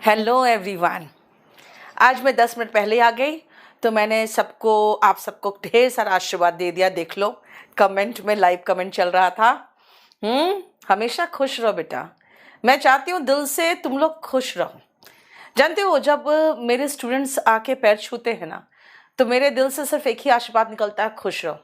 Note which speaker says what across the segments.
Speaker 1: Hello everyone. आज मैं 10 minute पहले आ गई तो मैंने आप सबको ढेर सारा आशीर्वाद दे दिया। देख लो, कमेंट में लाइव कमेंट चल रहा था। हमेशा खुश रहो बेटा। मैं चाहती हूँ दिल से तुम लोग खुश रहो। जानते हो, जब मेरे स्टूडेंट्स आके पैर छूते हैं ना, तो मेरे दिल से सिर्फ एक ही आशीर्वाद निकलता है, खुश रहो।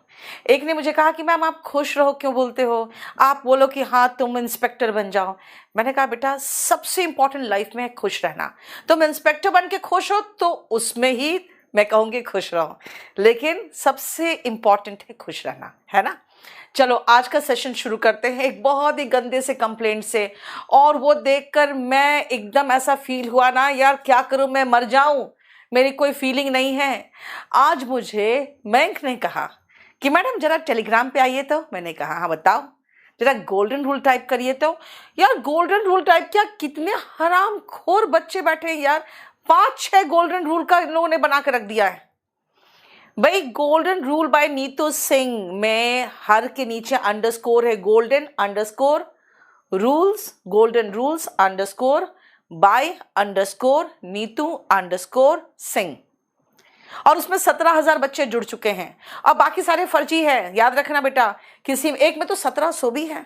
Speaker 1: एक ने मुझे कहा कि मैम आप खुश रहो क्यों बोलते हो, आप बोलो कि हाँ तुम इंस्पेक्टर बन जाओ। मैंने कहा बेटा, सबसे इंपॉर्टेंट लाइफ में है खुश रहना। तुम इंस्पेक्टर बन के खुश हो तो उसमें ही मैं कहूँगी खुश रहो, लेकिन सबसे इंपॉर्टेंट है खुश रहना, है ना। चलो आज का सेशन शुरू करते हैं एक बहुत ही गंदे से कंप्लेंट से। और वो देखकर मैं एकदम ऐसा फील हुआ ना, यार क्या करूं, मैं मर जाऊं, मेरी कोई फीलिंग नहीं है। आज मुझे मयंक ने कहा कि मैडम जरा टेलीग्राम पे आइए। तो मैंने कहा हाँ बताओ, जरा गोल्डन रूल टाइप करिए। तो यार गोल्डन रूल टाइप क्या, कितने हराम खोर बच्चे बैठे हैं यार। 5-6 गोल्डन रूल का इन लोगों ने बना के रख दिया है भाई। Golden rule by Neetu Singh में हर के नीचे अंडरस्कोर है, golden underscore rules, golden rules underscore by underscore Neetu underscore Singh. और उसमें 17,000 बच्चे जुड़ चुके हैं और बाकी सारे फर्जी है। याद रखना बेटा, किसी एक में तो 1700 भी है।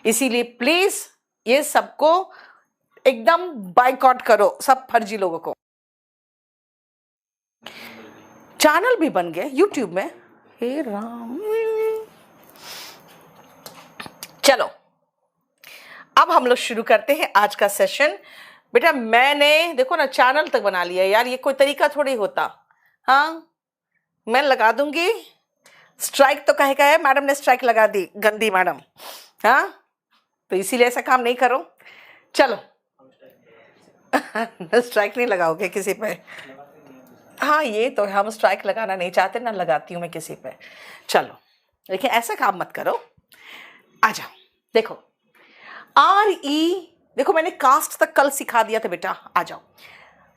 Speaker 1: इसीलिए प्लीज ये सबको एकदम बाइकआउट करो, सब फर्जी लोगों को। चैनल भी बन गए यूट्यूब में, हे राम। चलो अब हम लोग शुरू करते हैं आज का सेशन। बेटा मैंने देखो ना चैनल तक बना लिया यार, ये कोई तरीका थोड़ी होता। हाँ मैं लगा दूंगी स्ट्राइक, तो कहे का है मैडम ने स्ट्राइक लगा दी, गंदी मैडम। हाँ तो इसीलिए ऐसा काम नहीं करो। चलो स्ट्राइक नहीं लगाओगे किसी पे? हाँ ये तो हम स्ट्राइक लगाना नहीं चाहते ना, लगाती हूँ मैं किसी पे। चलो लेकिन ऐसा काम मत करो। आ जाओ, देखो RE, देखो मैंने कास्ट तक कल सिखा दिया था बेटा। आ जाओ,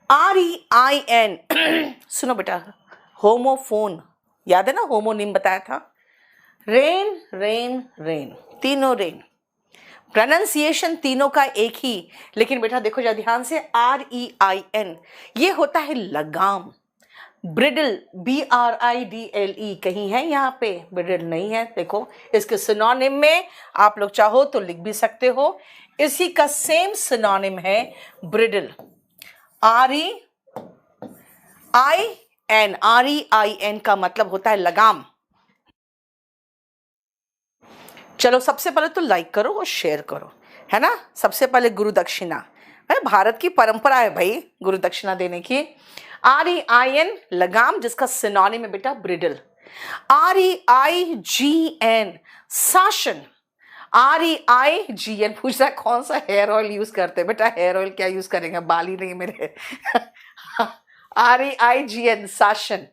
Speaker 1: REIN सुनो बेटा, होमोफोन, याद है ना, होमोनिम बताया था। रेन रेन रेन, तीनों रेन, प्रोनाउंसिएशन तीनों का एक ही। लेकिन बेटा देखो जरा ध्यान से, REIN ये होता है लगाम। ब्रिडल, BRIDLE कहीं है यहाँ पे? ब्रिडल नहीं है। देखो इसके सिनोनिम में आप लोग चाहो तो लिख भी सकते हो, इसी का सेम सिनोनिम है ब्रिडल, REIN का मतलब होता है लगाम। चलो सबसे पहले तो लाइक करो और शेयर करो, है ना। सबसे पहले गुरु दक्षिणा, भारत की परंपरा है भाई गुरु दक्षिणा देने की। REIN लगाम, जिसका सिनोनिम है बेटा ब्रिडल। REIGN शासन, REIGN पूछ रहा है कौन सा हेयर ऑयल यूज करते हैं। बेटा हेयर ऑयल क्या यूज करेंगे, बाल ही नहीं मेरे। REIGN शासन,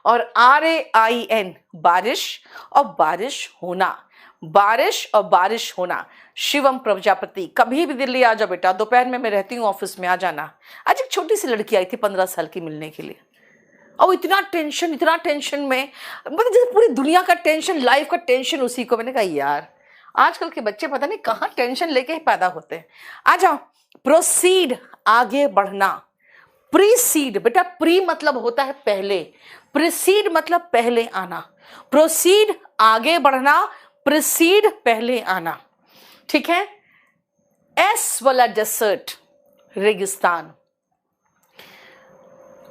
Speaker 1: और RAIN बारिश और बारिश होना, बारिश और बारिश होना। शिवम प्रजापति, कभी भी दिल्ली आ जाओ बेटा, दोपहर में मैं रहती हूँ ऑफिस में, आ जाना। आज एक छोटी सी लड़की आई थी 15 साल की मिलने के लिए, और इतना टेंशन में, मतलब जैसे पूरी दुनिया का टेंशन, लाइफ का टेंशन उसी को। मैंने कहा यार आजकल के बच्चे पता नहीं कहाँ टेंशन लेके ही पैदा होते हैं। आ जाओ, प्रोसीड आगे बढ़ना, प्रीसीड बेटा, प्री मतलब होता है पहले, प्रीसीड मतलब पहले आना, प्रोसीड आगे बढ़ना, प्रीसीड पहले आना, ठीक है। एस वाला डेसर्ट, रेगिस्तान।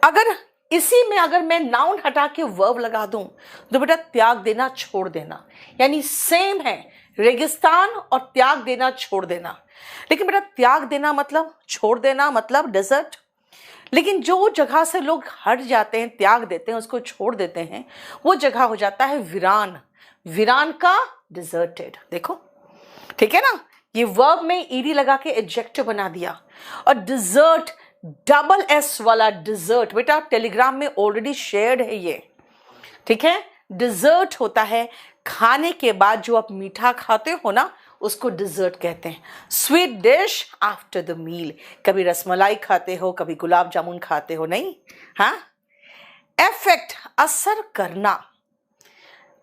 Speaker 1: अगर इसी में अगर मैं नाउन हटा के वर्ब लगा दूं तो बेटा त्याग देना छोड़ देना, यानी सेम है, रेगिस्तान और त्याग देना छोड़ देना। लेकिन बेटा त्याग देना मतलब छोड़ देना मतलब डेजर्ट, लेकिन जो जगह से लोग हट जाते हैं, त्याग देते हैं, उसको छोड़ देते हैं, वो जगह हो जाता है वीरान, वीरान का डिजर्टेड। देखो ठीक है ना, ये वर्ब में ईडी लगा के एडजेक्टिव बना दिया। और डिजर्ट, डबल एस वाला डिजर्ट, बेटा टेलीग्राम में ऑलरेडी शेयर्ड है ये, ठीक है। डिजर्ट होता है खाने के बाद जो आप मीठा खाते हो ना, उसको डिजर्ट कहते हैं। Sweet dish after the meal, कभी रसमलाई खाते हो, कभी गुलाब जामुन खाते हो, नहीं? हाँ। इफेक्ट, असर करना,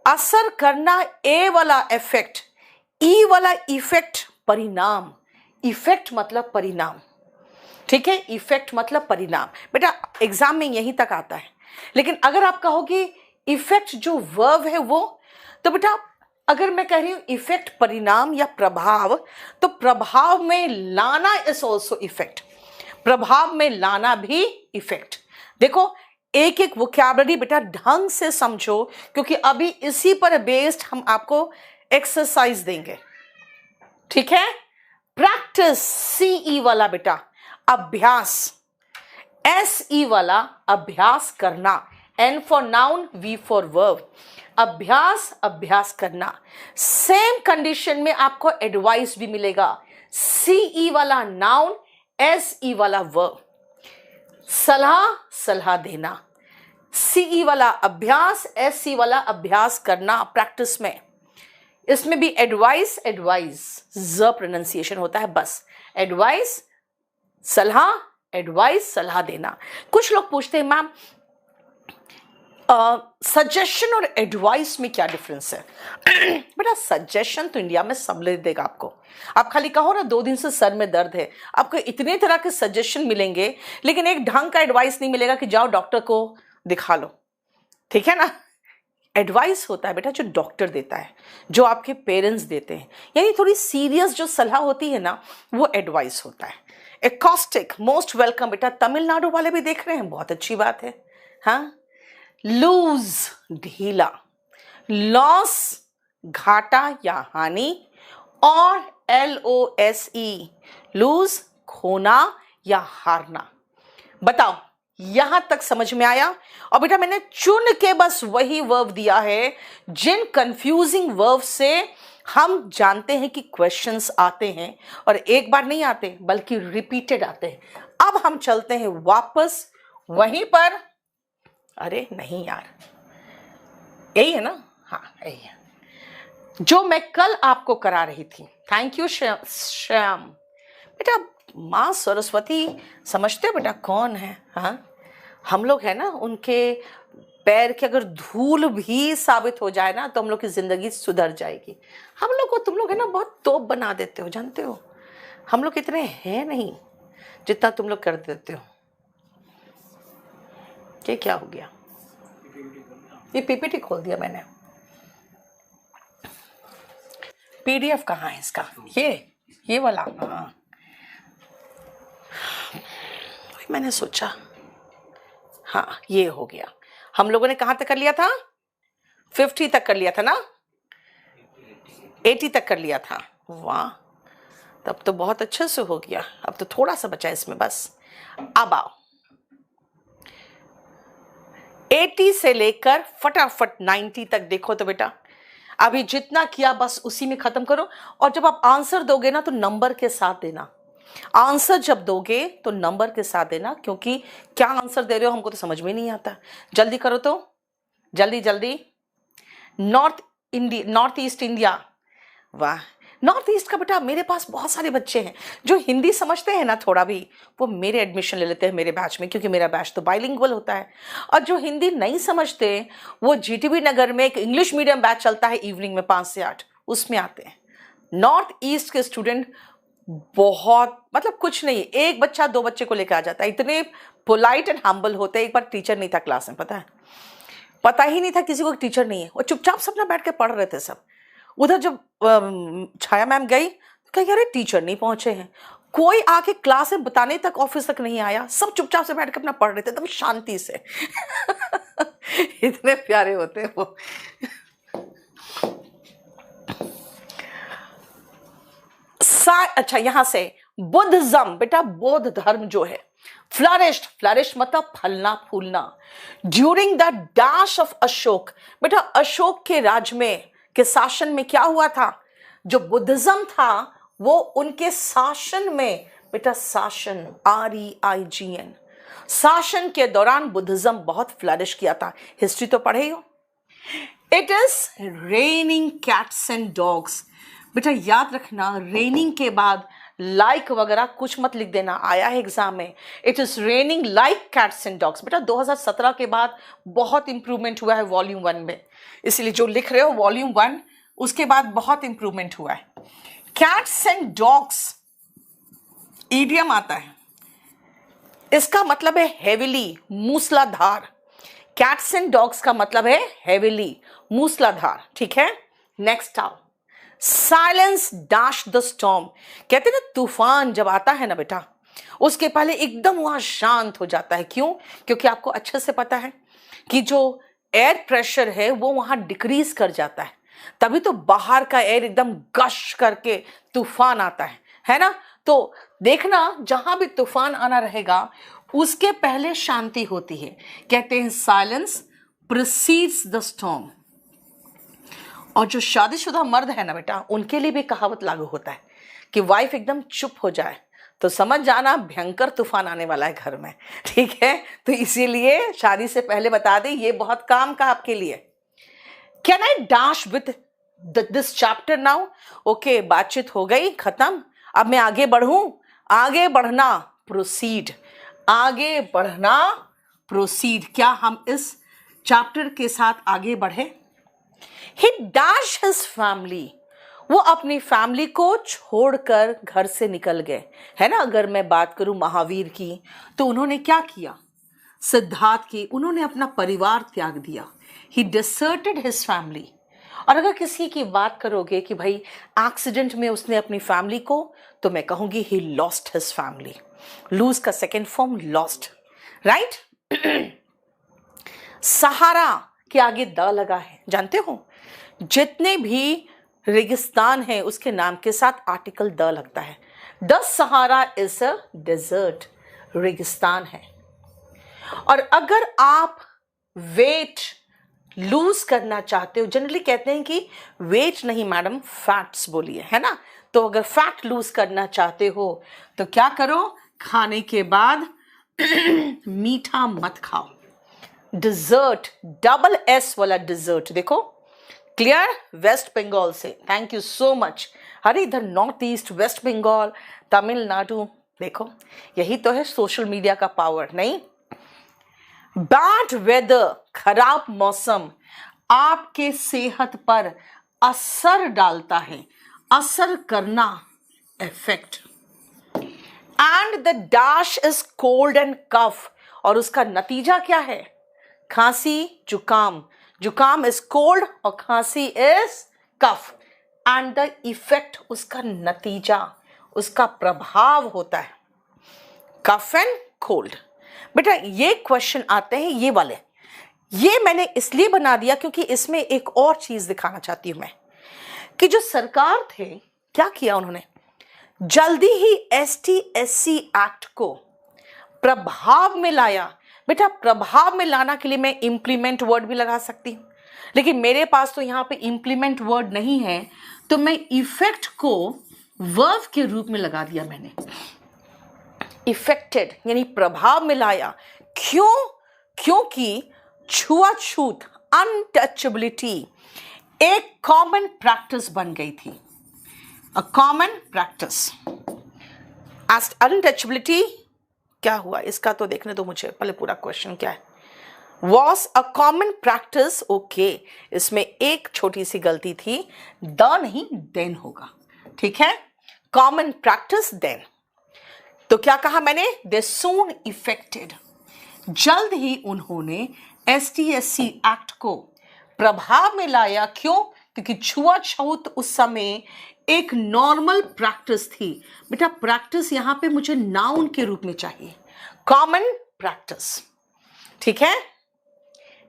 Speaker 1: असर करना, ए वाला इफेक्ट, ई वाला इफेक्ट परिणाम, इफेक्ट मतलब परिणाम, ठीक है, इफेक्ट मतलब परिणाम। बेटा एग्जाम में यहीं तक आता है। लेकिन अगर आप कहोगे इफेक्ट जो वर्ब है वो, तो बेटा अगर मैं कह रही हूं इफेक्ट परिणाम या प्रभाव, तो प्रभाव में लाना इज ऑल्सो इफेक्ट, प्रभाव में लाना भी इफेक्ट। देखो एक एक वोकैबुलरी बेटा ढंग से समझो, क्योंकि अभी इसी पर बेस्ड हम आपको एक्सरसाइज देंगे। ठीक है, प्रैक्टिस सीई वाला बेटा अभ्यास, एसई वाला अभ्यास करना, N for noun, V for verb, अभ्यास अभ्यास करना। सेम कंडीशन में आपको एडवाइस भी मिलेगा, सीई वाला नाउन, एसई वाला वर्ब, सलाह सलाह देना, सीई वाला अभ्यास, एसई वाला अभ्यास करना प्रैक्टिस में। इसमें भी एडवाइस एडवाइस ज प्रोनाउंसिएशन होता है, बस एडवाइस सलाह, एडवाइस सलाह देना। कुछ लोग पूछते हैं मैम सजेशन और एडवाइस में क्या डिफरेंस है? बेटा सजेशन तो इंडिया में सब ले देगा आपको, आप खाली कहो ना 2 दिन से सर में दर्द है, आपको इतने तरह के सजेशन मिलेंगे, लेकिन एक ढंग का एडवाइस नहीं मिलेगा कि जाओ डॉक्टर को दिखा लो। ठीक है ना, एडवाइस होता है बेटा जो डॉक्टर देता है, जो आपके पेरेंट्स देते हैं, यानी थोड़ी सीरियस जो सलाह होती है ना, वो एडवाइस होता है। एकॉस्टिक मोस्ट वेलकम, बेटा तमिलनाडु वाले भी देख रहे हैं, बहुत अच्छी बात है। हाँ, लूज ढीला, लॉस घाटा या हानि, और LOSE लूज खोना या हारना। बताओ यहां तक समझ में आया? और बेटा मैंने चुन के बस वही वर्ब दिया है जिन कंफ्यूजिंग वर्ब से हम जानते हैं कि क्वेश्चंस आते हैं, और एक बार नहीं आते बल्कि रिपीटेड आते हैं। अब हम चलते हैं वापस वहीं पर। अरे नहीं यार, यही है ना? हाँ यही है जो मैं कल आपको करा रही थी। Thank you Shyam. बेटा माँ सरस्वती समझते हो बेटा कौन है? हाँ, हम लोग है ना, उनके पैर की अगर धूल भी साबित हो जाए ना तो हम लोग की जिंदगी सुधर जाएगी। हम लोग को तुम लोग है ना बहुत तोप बना देते हो, जानते हो हम लोग इतने हैं नहीं जितना तुम लोग कर देते हो। ये क्या हो गया? ये पीपीटी खोल दिया मैंने। PDF कहाँ है इसका? ये वाला। हाँ मैंने सोचा, हाँ ये हो गया। हम लोगों ने कहाँ तक कर लिया था? 50 तक कर लिया था ना, 80 तक कर लिया था। वाह, तब तो बहुत अच्छे से हो गया। अब तो थोड़ा सा बचा इसमें बस। अब आओ 80 से लेकर फटाफट 90 तक देखो तो बेटा अभी जितना किया बस उसी में खत्म करो। और जब आप आंसर दोगे ना तो नंबर के साथ देना। आंसर जब दोगे तो नंबर के साथ देना, क्योंकि क्या आंसर दे रहे हो हमको तो समझ में नहीं आता। जल्दी करो तो, जल्दी जल्दी। North east India. वाह, नॉर्थ ईस्ट का बेटा मेरे पास बहुत सारे बच्चे हैं जो हिंदी समझते हैं ना थोड़ा भी, वो मेरे एडमिशन ले लेते हैं मेरे बैच में, क्योंकि मेरा बैच तो बाइलिंगुअल होता है। और जो हिंदी नहीं समझते वो GTB नगर में एक इंग्लिश मीडियम बैच चलता है इवनिंग में 5 से 8, उसमें आते हैं। नॉर्थ ईस्ट के स्टूडेंट बहुत, मतलब कुछ नहीं, एक बच्चा 2 बच्चे को लेकर आ जाता है, इतने पोलाइट एंड हम्बल होते हैं। एक बार टीचर नहीं था क्लास में, पता ही नहीं था किसी को टीचर नहीं है, वो चुपचाप सब ना बैठ के पढ़ रहे थे सब। उधर जब छाया मैम गई तो कही अरे टीचर नहीं पहुंचे हैं, कोई आके क्लास में बताने तक ऑफिस तक नहीं आया, सब चुपचाप से बैठ के अपना पढ़ रहे थे एकदम शांति से। इतने प्यारे होते हैं वो। अच्छा यहां से बुद्धिज्म, बेटा बौद्ध धर्म जो है, फ्लरिश मतलब फलना फूलना। During the dash of Ashok, बेटा अशोक के राज में के शासन में क्या हुआ था? जो बुद्धिज्म था वो उनके शासन में, बेटा शासन REIGN, शासन के दौरान बुद्धिज्म बहुत फ्लरिश किया था। हिस्ट्री तो पढ़े हो। It is raining cats and dogs. बेटा याद रखना, रेनिंग के बाद लाइक वगैरह कुछ मत लिख देना, आया है एग्जाम में। It is raining like cats and dogs. बेटा 2017 के बाद बहुत इंप्रूवमेंट हुआ है वॉल्यूम 1 में, इसलिए जो लिख रहे हो वॉल्यूम 1 उसके बाद बहुत इंप्रूवमेंट हुआ है। कैट्स एंड डॉग्स ईडियम आता है, इसका मतलब है हेविली, मूसलाधार। कैट्स एंड डॉग्स का मतलब है हेविली, मूसलाधार। ठीक है, नेक्स्ट आओ, साइलेंस डैश द स्टॉर्म। कहते हैं ना तूफान जब आता है ना बेटा, उसके पहले एकदम वहां शांत हो जाता है। क्यों? क्योंकि आपको अच्छे से पता है कि जो एयर प्रेशर है वो वहां डिक्रीज कर जाता है, तभी तो बाहर का एयर एकदम गश करके तूफान आता है ना। तो देखना जहां भी तूफान आना रहेगा उसके पहले शांति होती है। कहते हैं साइलेंस प्रीसीड्स द स्टॉर्म। और जो शादीशुदा मर्द है ना बेटा, उनके लिए भी कहावत लागू होता है कि वाइफ एकदम चुप हो जाए तो समझ जाना भयंकर तूफान आने वाला है घर में। ठीक है, तो इसीलिए शादी से पहले बता दें, ये बहुत काम का आपके लिए। Can I dash with this chapter now? Okay, बातचीत हो गई, खत्म। अब मैं आगे बढ़ूं? आगे बढ़ना, प्रोसीड, आगे बढ़ना, प्रोसीड। क्या हम इस चैप्टर के साथ आगे बढ़े? He dashed his family. वो अपनी फैमिली को छोड़कर घर से निकल गए, है ना। अगर मैं बात करूं महावीर की, तो उन्होंने क्या किया? सिद्धार्थ की, उन्होंने अपना परिवार त्याग दिया। He deserted his family. और अगर किसी की बात करोगे कि भाई एक्सीडेंट में उसने अपनी फैमिली को, तो मैं कहूंगी he lost his family. Lose का second form lost, right? Sahara के आगे द लगा है, जानते हो? जितने भी रेगिस्तान है उसके नाम के साथ आर्टिकल द लगता है। The Sahara is a desert, रेगिस्तान है। और अगर आप वेट लूज करना चाहते हो, जनरली कहते हैं कि वेट नहीं मैडम, फैट्स बोलिए, है ना। तो अगर फैट लूज करना चाहते हो तो क्या करो? खाने के बाद मीठा मत खाओ। डिजर्ट, डबल एस वाला डिजर्ट, देखो क्लियर? वेस्ट बंगाल से, थैंक यू सो मच। अरे इधर North East, West Bengal, Tamil Nadu, देखो यही तो है सोशल मीडिया का पावर, नहीं? बैड वेदर, खराब मौसम आपके सेहत पर असर डालता है, असर करना, effect. And the dash is cold and cough, और उसका नतीजा क्या है? खांसी, जुकाम। जुकाम इज कोल्ड और खांसी is cough. And the effect, उसका नतीजा, उसका प्रभाव होता है कफ एंड कोल्ड। बेटा ये क्वेश्चन आते हैं ये वाले, ये मैंने इसलिए बना दिया क्योंकि इसमें एक और चीज दिखाना चाहती हूं मैं, कि जो सरकार थे क्या किया उन्होंने, जल्दी ही ST/SC एक्ट को प्रभाव में लाया। बेटा प्रभाव में लाना के लिए मैं इंप्लीमेंट वर्ड भी लगा सकती हूँ, लेकिन मेरे पास तो यहाँ पे इंप्लीमेंट वर्ड नहीं है, तो मैं इफेक्ट को वर्ब के रूप में लगा दिया मैंने। इफेक्टेड यानी प्रभाव में लाया। क्यों? क्योंकि छुआछूत, अनटचेबिलिटी एक कॉमन प्रैक्टिस बन गई थी। A common practice as untouchability. क्या हुआ इसका तो देखने दो मुझे, पहले पूरा क्वेश्चन क्या है। Was a common practice, okay, इसमें एक छोटी सी गलती थी, द नहीं देन होगा, ठीक है। कॉमन प्रैक्टिस देन, तो क्या कहा मैंने? दे सून इफेक्टेड, जल्द ही उन्होंने ST/SC एक्ट को प्रभाव में लाया। क्यों? क्योंकि छुआछूत उस समय एक नॉर्मल प्रैक्टिस थी। बेटा प्रैक्टिस यहां पे मुझे नाउन के रूप में चाहिए, कॉमन प्रैक्टिस, ठीक है।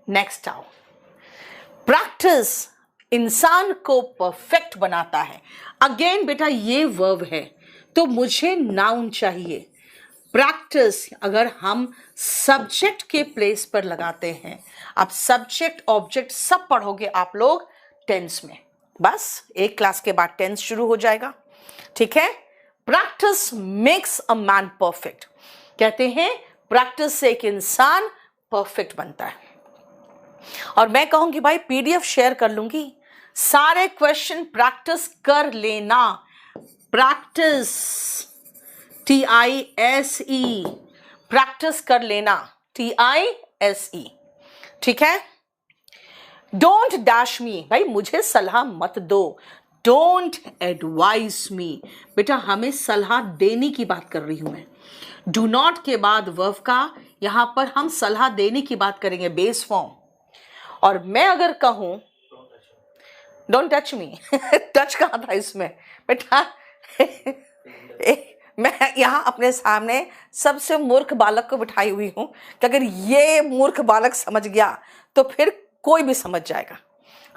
Speaker 1: नेक्स्ट आओ, प्रैक्टिस इंसान को परफेक्ट बनाता है। अगेन बेटा ये वर्ब है तो मुझे नाउन चाहिए। प्रैक्टिस अगर हम सब्जेक्ट के प्लेस पर लगाते हैं, अब सब्जेक्ट ऑब्जेक्ट सब पढ़ोगे आप लोग टेंस में, बस एक क्लास के बाद टेंस शुरू हो जाएगा, ठीक है। Practice makes a man perfect, कहते हैं प्रैक्टिस से एक इंसान परफेक्ट बनता है। और मैं कहूंगी भाई PDF शेयर कर लूंगी, सारे क्वेश्चन प्रैक्टिस कर लेना। प्रैक्टिस TISE, प्रैक्टिस कर लेना TISE, ठीक है। डोंट डैश मी, भाई मुझे सलाह मत दो। डोंट एडवाइस मी। बेटा हमें सलाह देने की बात कर रही हूं मैं। डू नॉट के बाद वर्ब का यहां पर हम सलाह देने की बात करेंगे, बेस फॉर्म। और मैं अगर कहूं डोंट टच मी टच कहाँ था इसमें बेटा मैं यहाँ अपने सामने सबसे मूर्ख बालक को बिठाई हुई हूँ कि अगर ये मूर्ख बालक समझ गया तो फिर कोई भी समझ जाएगा।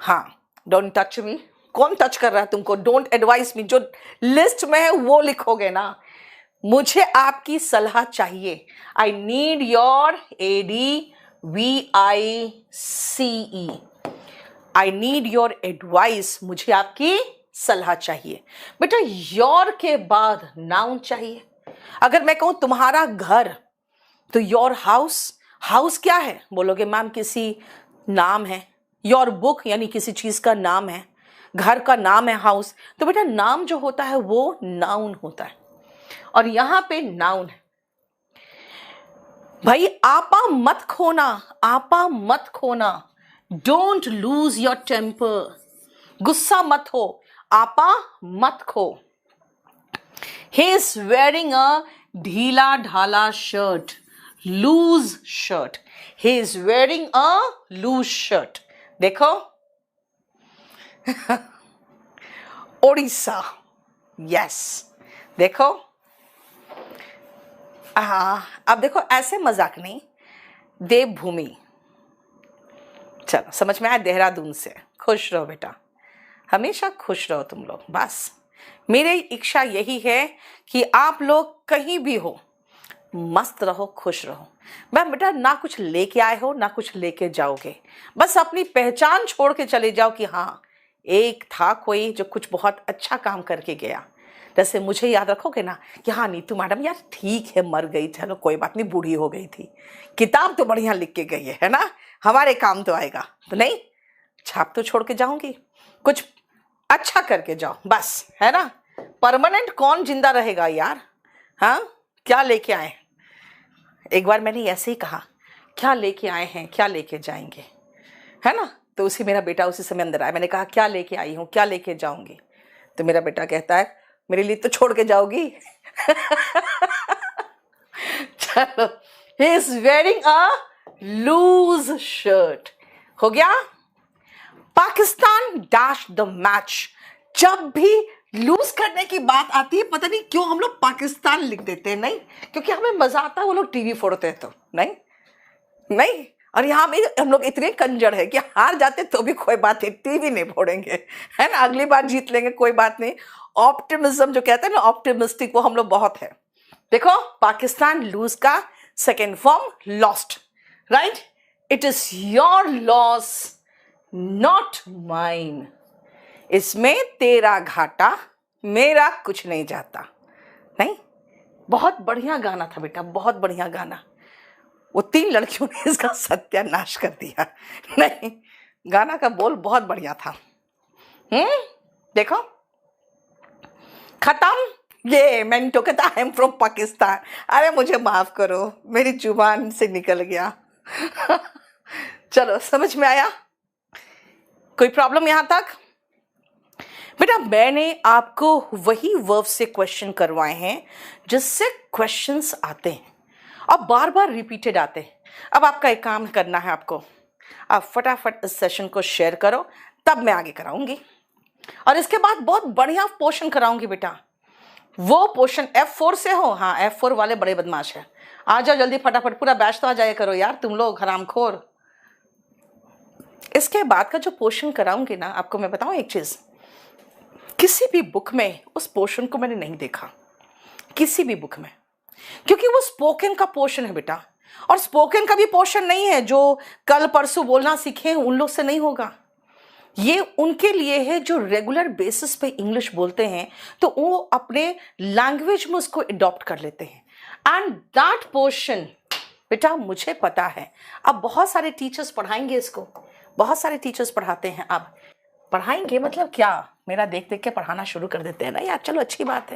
Speaker 1: हाँ, डोंट टच मी। कौन टच कर रहा है तुमको? डोंट एडवाइस मी, जो लिस्ट में है वो लिखोगे ना। मुझे आपकी सलाह चाहिए। I need your ADVICE, I need your advice, मुझे आपकी सलाह चाहिए। बेटा योर के बाद नाउन चाहिए। अगर मैं कहूं तुम्हारा घर, तो योर हाउस, हाउस क्या है? बोलोगे मैम किसी नाम है। योर बुक यानी किसी चीज का नाम है, घर का नाम है हाउस। तो बेटा नाम जो होता है वो नाउन होता है, और यहां पे नाउन है। भाई आपा मत खोना, आपा मत खोना। डोंट लूज योर टेम्पर, गुस्सा मत हो, आपा मत खो। ही इज वेयरिंग अ ढीला ढाला shirt, loose shirt. He is wearing a loose shirt. देखो ओडिशा, यस। देखो अब देखो ऐसे मजाक नहीं, देवभूमि। चलो समझ में आया? देहरादून से। खुश रहो बेटा, हमेशा खुश रहो तुम लोग। बस मेरी इच्छा यही है कि आप लोग कहीं भी हो मस्त रहो, खुश रहो। मैं बेटा ना कुछ लेके आए हो ना कुछ लेके जाओगे, बस अपनी पहचान छोड़ के चले जाओ कि हाँ एक था कोई जो कुछ बहुत अच्छा काम करके गया। जैसे मुझे याद रखोगे ना कि हाँ नीतू मैडम यार ठीक है मर गई, चलो कोई बात नहीं, बूढ़ी हो गई थी, किताब तो बढ़िया लिख के गई है ना, हमारे काम तो आएगा। तो नहीं, छाप तो छोड़ के जाऊंगी, कुछ अच्छा करके जाओ बस, है ना। परमानेंट कौन जिंदा रहेगा यार? हाँ, क्या लेके आए? एक बार मैंने ऐसे ही कहा, क्या लेके आए हैं, क्या लेके जाएंगे, है ना। तो उसी मेरा बेटा उसी समय अंदर आया। मैंने कहा क्या लेके आई हूँ, क्या लेके जाऊंगी? तो मेरा बेटा कहता है मेरे लिए तो छोड़ के जाओगी चलो, he is wearing a loose shirt. हो गया। Pakistan dash the match. जब भी लूज करने की बात आती है पता नहीं क्यों हम लोग पाकिस्तान लिख देते हैं। नहीं, क्योंकि हमें मजा आता है, वो लोग टीवी फोड़ते हैं तो नहीं नहीं। और यहाँ में हम लोग इतने कंजर है कि हार जाते तो भी कोई बात नहीं, टीवी नहीं फोड़ेंगे, है ना, अगली बार जीत लेंगे, कोई बात नहीं। ऑप्टिमिज्म जो कहते हैं ना, ऑप्टिमिस्टिक, वो हम लोग बहुत है। देखो पाकिस्तान लूज का second form lost, right. It is your loss not mine. इसमें तेरा घाटा मेरा कुछ नहीं जाता। नहीं, बहुत बढ़िया गाना था बेटा, बहुत बढ़िया गाना। वो 3 लड़कियों ने इसका सत्यानाश कर दिया। नहीं, गाना का बोल बहुत बढ़िया था। देखो खत्म। ये मैंने तो कहता आई एम फ्रॉम पाकिस्तान। अरे मुझे माफ करो, मेरी जुबान से निकल गया चलो समझ में आया? कोई प्रॉब्लम यहां तक? बेटा मैंने आपको वही वर्ब से क्वेश्चन करवाए हैं जिससे क्वेश्चंस आते हैं अब बार बार रिपीटेड आते हैं। अब आपका एक काम करना है आपको, आप फटाफट इस सेशन को शेयर करो, तब मैं आगे कराऊंगी। और इसके बाद बहुत बढ़िया पोर्शन कराऊंगी बेटा। वो पोर्शन F4 से हो। हाँ, F4 वाले बड़े बदमाश है। आ जाओ जल्दी फटाफट, पूरा बैच तो आ जाया करो यार तुम लोग हरामखोर। इसके बाद का जो पोर्शन कराऊंगी ना, आपको मैं बताऊं एक चीज, किसी भी बुक में उस पोर्शन को मैंने नहीं देखा, किसी भी बुक में, क्योंकि वो स्पोकन का पोर्शन है बेटा। और स्पोकन का भी पोर्शन नहीं है जो कल परसों बोलना सीखे हैं उन लोग से नहीं होगा। ये उनके लिए है जो रेगुलर बेसिस पे इंग्लिश बोलते हैं, तो वो अपने लैंग्वेज में उसको अडॉप्ट कर लेते हैं। एंड दैट पोर्शन बेटा मुझे पता है, अब बहुत सारे टीचर्स पढ़ाएंगे इसको, बहुत सारे टीचर्स पढ़ाते हैं। अब पढ़ाएंगे मतलब क्या, मेरा देख देख के पढ़ाना शुरू कर देते हैं ना यार, चलो अच्छी बात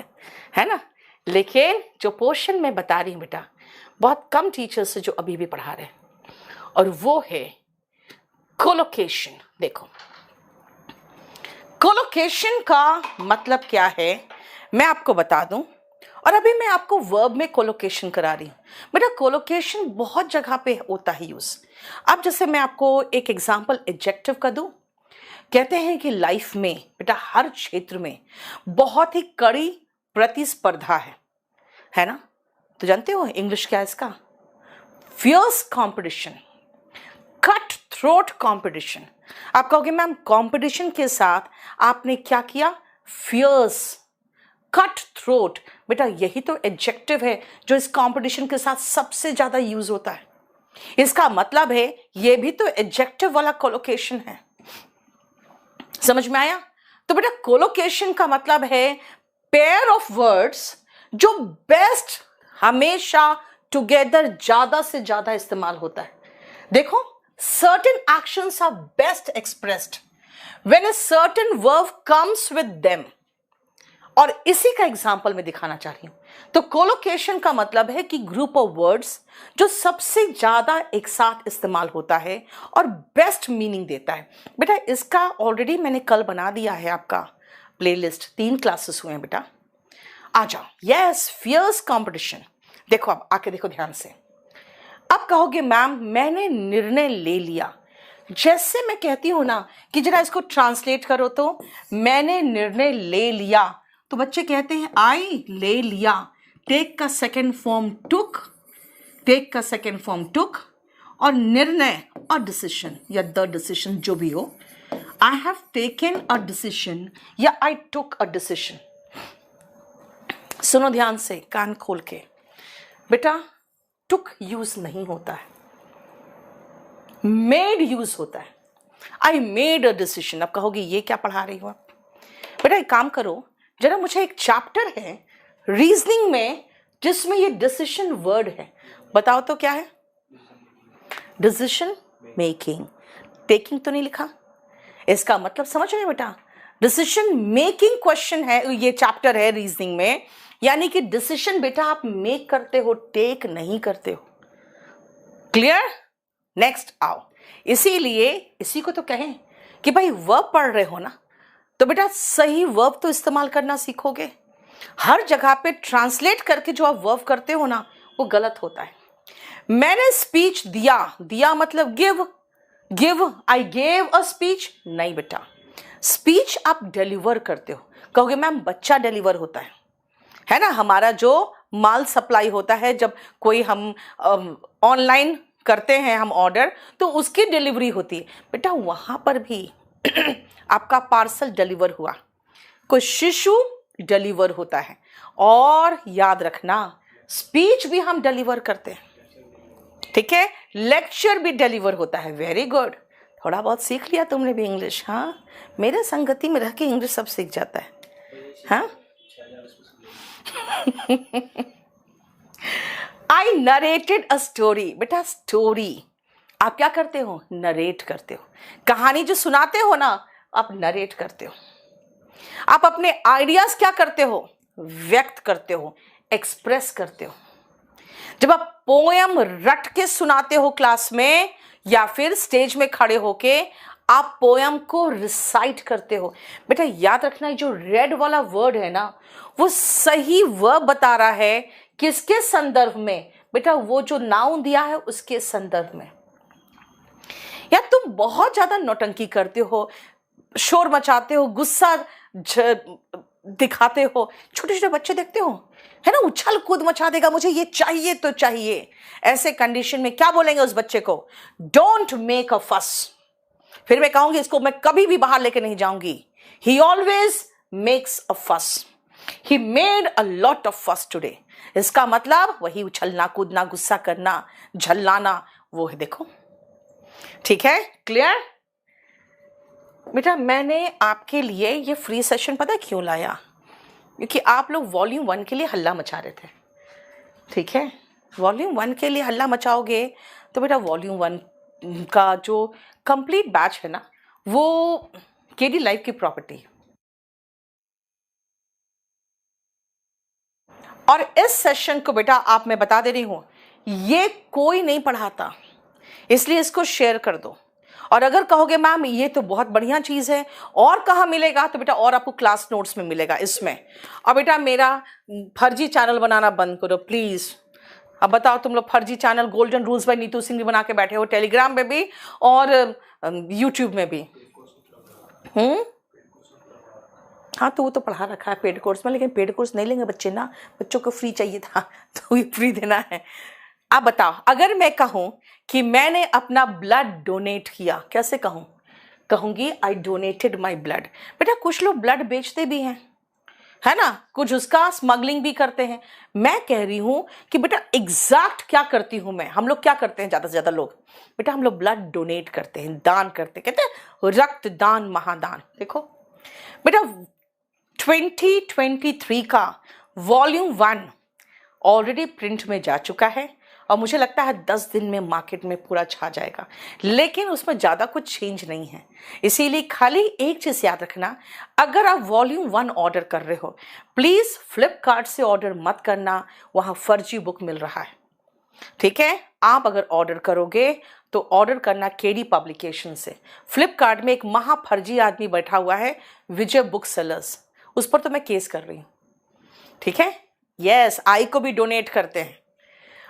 Speaker 1: है ना। लेकिन जो पोर्शन मैं बता रही हूँ बेटा, बहुत कम टीचर्स जो अभी भी पढ़ा रहे हैं, और वो है कोलोकेशन। देखो कोलोकेशन का मतलब क्या है मैं आपको बता दूं, और अभी मैं आपको वर्ब में कोलोकेशन करा रही हूं। बेटा कोलोकेशन बहुत जगह पे होता है यूज। अब जैसे मैं आपको एक एग्जांपल एडजेक्टिव का दूं, कहते हैं कि लाइफ में बेटा हर क्षेत्र में बहुत ही कड़ी प्रतिस्पर्धा है ना। तो जानते हो इंग्लिश क्या है इसका? Fierce competition, cut throat competition. आप कहोगे मैम कंपटीशन के साथ आपने क्या किया? Fierce, cut throat. बेटा यही तो एडजेक्टिव है जो इस कंपटीशन के साथ सबसे ज्यादा यूज होता है। इसका मतलब है ये भी तो एडजेक्टिव वाला कोलोकेशन है। समझ में आया? तो बेटा कोलोकेशन का मतलब है पेयर ऑफ वर्ड्स जो बेस्ट हमेशा टुगेदर ज्यादा से ज्यादा इस्तेमाल होता है। देखो, certain actions are best expressed when a certain verb comes with them, और इसी का एग्जाम्पल मैं दिखाना चाह रही हूं। तो कोलोकेशन का मतलब है कि ग्रुप ऑफ वर्ड्स जो सबसे ज्यादा एक साथ इस्तेमाल होता है और बेस्ट मीनिंग देता है। बेटा इसका ऑलरेडी मैंने कल बना दिया है आपका प्लेलिस्ट, 3 क्लासेस हुए हैं बेटा, आ जाओ। Yes, fierce competition. देखो अब आके देखो ध्यान से। अब कहोगे मैम मैंने निर्णय ले लिया। जैसे मैं कहती हूं ना कि जरा इसको ट्रांसलेट करो, तो मैंने निर्णय ले लिया, तो बच्चे कहते हैं आई ले लिया। टेक का सेकेंड फॉर्म टुक, टेक का सेकेंड फॉर्म टुक, और निर्णय और डिसीजन या द डिसीजन जो भी हो, I have taken a decision या आई टुक अ डिसीजन। सुनो ध्यान से, कान खोल के। बेटा टुक यूज नहीं होता है, मेड यूज होता है। I made a decision. अब कहोगे ये क्या पढ़ा रही हो आप? बेटा एक काम करो, जरा मुझे एक चैप्टर है रीजनिंग में जिसमें ये डिसीजन वर्ड है, बताओ तो क्या है? Decision making. टेकिंग तो नहीं लिखा, इसका मतलब समझ रहे बेटा? डिसीजन मेकिंग क्वेश्चन है, ये चैप्टर है रीजनिंग में, यानी कि डिसीजन बेटा आप मेक करते हो, टेक नहीं करते हो। क्लियर? नेक्स्ट आओ। इसीलिए इसी को तो कहें कि भाई वर्ब पढ़ रहे हो ना, तो बेटा सही वर्ब तो इस्तेमाल करना सीखोगे। हर जगह पे ट्रांसलेट करके जो आप वर्ब करते हो ना, वो गलत होता है। मैंने स्पीच दिया, दिया मतलब give, give I gave a speech, नहीं बेटा। स्पीच आप डिलीवर करते हो। कहोगे मैम बच्चा डिलीवर होता है ना, हमारा जो माल सप्लाई होता है, जब कोई हम ऑनलाइन करते हैं हम ऑर्डर, तो उसकी डिलीवरी होती है। बेटा वहां पर भी आपका पार्सल डिलीवर हुआ, कोई शिशु डिलीवर होता है। और याद रखना स्पीच भी हम डिलीवर करते हैं, ठीक है? लेक्चर भी डिलीवर होता है। वेरी गुड, थोड़ा बहुत सीख लिया तुमने भी इंग्लिश। हाँ, मेरे संगति में रह के इंग्लिश सब सीख जाता है। हाँ आई नरेटेड अ स्टोरी। बेटा स्टोरी आप क्या करते हो? नरेट करते हो। कहानी जो सुनाते हो ना, आप नरेट करते हो। आप अपने आइडियाज क्या करते हो? व्यक्त करते हो, एक्सप्रेस करते हो। जब आप पोयम रट के सुनाते हो क्लास में या फिर स्टेज में खड़े होके आप पोयम को रिसाइट करते हो, बेटा याद रखना जो रेड वाला वर्ड है ना, वो सही वर्ब बता रहा है किसके संदर्भ में? बेटा वो जो नाउन दिया है उसके संदर्भ में। या तुम बहुत ज्यादा नौटंकी करते हो, शोर मचाते हो, गुस्सा दिखाते हो, छोटे छोटे बच्चे देखते हो है ना, उछल कूद मचा देगा, मुझे ये चाहिए तो चाहिए। ऐसे कंडीशन में क्या बोलेंगे उस बच्चे को? डोंट मेक अ फस। फिर मैं कहूंगी इसको मैं कभी भी बाहर लेके नहीं जाऊंगी। ही ऑलवेज मेक्स अ फस, ही मेड अ लॉट ऑफ फस टुडे। इसका मतलब वही उछलना कूदना, गुस्सा करना, झल्लाना, वो है। देखो ठीक है, क्लियर? बेटा मैंने आपके लिए ये फ्री सेशन पता क्यों लाया? क्योंकि आप लोग वॉल्यूम 1 के लिए हल्ला मचा रहे थे, ठीक है? वॉल्यूम 1 के लिए हल्ला मचाओगे तो बेटा वॉल्यूम 1 का जो कंप्लीट बैच है ना, वो केडी लाइव की प्रॉपर्टी है। और इस सेशन को बेटा आप, मैं बता दे रही हूं, ये कोई नहीं पढ़ाता, इसलिए इसको शेयर कर दो। और अगर कहोगे मैम ये तो बहुत बढ़िया चीज़ है और कहाँ मिलेगा, तो बेटा और आपको क्लास नोट्स में मिलेगा इसमें। और बेटा मेरा फर्जी चैनल बनाना बंद करो प्लीज़। अब बताओ तुम लोग फर्जी channel golden rules by Neetu Singh भी बना के बैठे हो, टेलीग्राम में भी और यूट्यूब में भी। हाँ तो वो तो पढ़ा रखा है पेड कोर्स में, लेकिन पेड कोर्स नहीं लेंगे बच्चे ना, बच्चों को फ्री चाहिए था तो ये फ्री देना है। आप बताओ अगर मैं कहूँ कि मैंने अपना ब्लड डोनेट किया, कैसे कहूँ? कहूँगी आई डोनेटेड माई ब्लड। बेटा कुछ लोग ब्लड बेचते भी हैं, है ना, कुछ उसका स्मगलिंग भी करते हैं। मैं कह रही हूं कि बेटा एग्जैक्ट क्या करती हूं मैं, हम लोग क्या करते हैं ज्यादा से ज्यादा लोग, बेटा हम लोग ब्लड डोनेट करते हैं, दान करते हैं, कहते हैं रक्तदान महादान। देखो बेटा 2023 का वॉल्यूम 1 ऑलरेडी प्रिंट में जा चुका है और मुझे लगता है 10 दिन में मार्केट में पूरा छा जाएगा, लेकिन उसमें ज़्यादा कुछ चेंज नहीं है। इसीलिए खाली एक चीज़ याद रखना, अगर आप वॉल्यूम 1 ऑर्डर कर रहे हो प्लीज़ फ्लिपकार्ट से ऑर्डर मत करना, वहाँ फर्जी बुक मिल रहा है। ठीक है, आप अगर ऑर्डर करोगे तो ऑर्डर करना केडी पब्लिकेशन से। फ्लिपकार्ट में एक महाफर्जी आदमी बैठा हुआ है, विजय बुक सेलर्स, उस पर तो मैं केस कर रही हूँ। ठीक है, यस, आई को भी डोनेट करते हैं।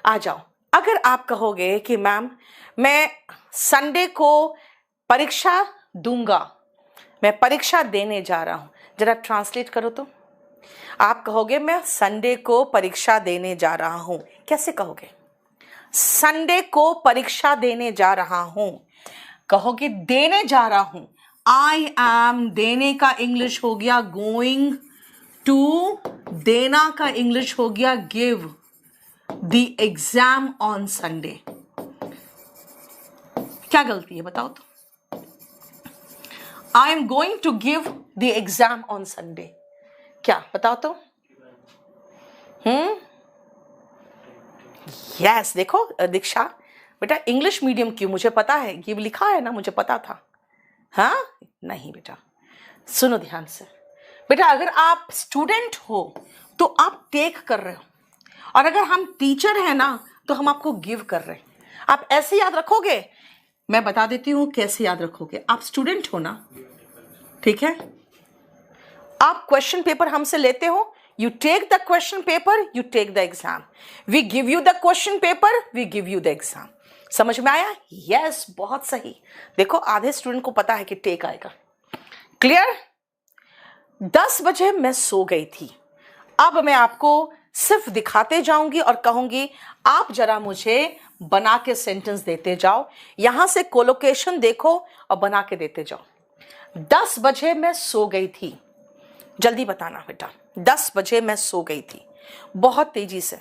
Speaker 1: आ जाओ, अगर आप कहोगे कि मैम मैं संडे को परीक्षा दूंगा, मैं परीक्षा देने जा रहा हूं, जरा ट्रांसलेट करो तो। आप कहोगे मैं संडे को परीक्षा देने जा रहा हूं, कैसे कहोगे? संडे को परीक्षा देने जा रहा हूं, कहोगे देने जा रहा हूं, आई एम, देने का इंग्लिश हो गया गोइंग टू, देना का इंग्लिश हो गया give the exam on Sunday. क्या गलती है बताओ तो? I am going to give the exam on Sunday, क्या बताओ तो? यस, देखो दीक्षा बेटा इंग्लिश मीडियम क्यों, मुझे पता है, गिव लिखा है ना, मुझे पता था। हाँ नहीं बेटा, सुनो ध्यान से बेटा, अगर आप स्टूडेंट हो तो आप टेक कर रहे हो, और अगर हम टीचर हैं ना तो हम आपको गिव कर रहे हैं। आप ऐसे याद रखोगे, मैं बता देती हूं कैसे याद रखोगे। आप स्टूडेंट हो ना, ठीक है, आप क्वेश्चन पेपर हमसे लेते हो, you take the question paper, you take the exam, we give you the question paper, we give you the exam. समझ में आया? यस, बहुत सही। देखो आधे स्टूडेंट को पता है कि टेक आएगा। क्लियर? 10 बजे मैं सो गई थी, अब मैं आपको सिर्फ दिखाते जाऊंगी और कहूंगी आप जरा मुझे बना के सेंटेंस देते जाओ, यहां से कोलोकेशन देखो और बना के देते जाओ। 10 बजे मैं सो गई थी, जल्दी बताना बेटा, 10 बजे मैं सो गई थी, बहुत तेजी से।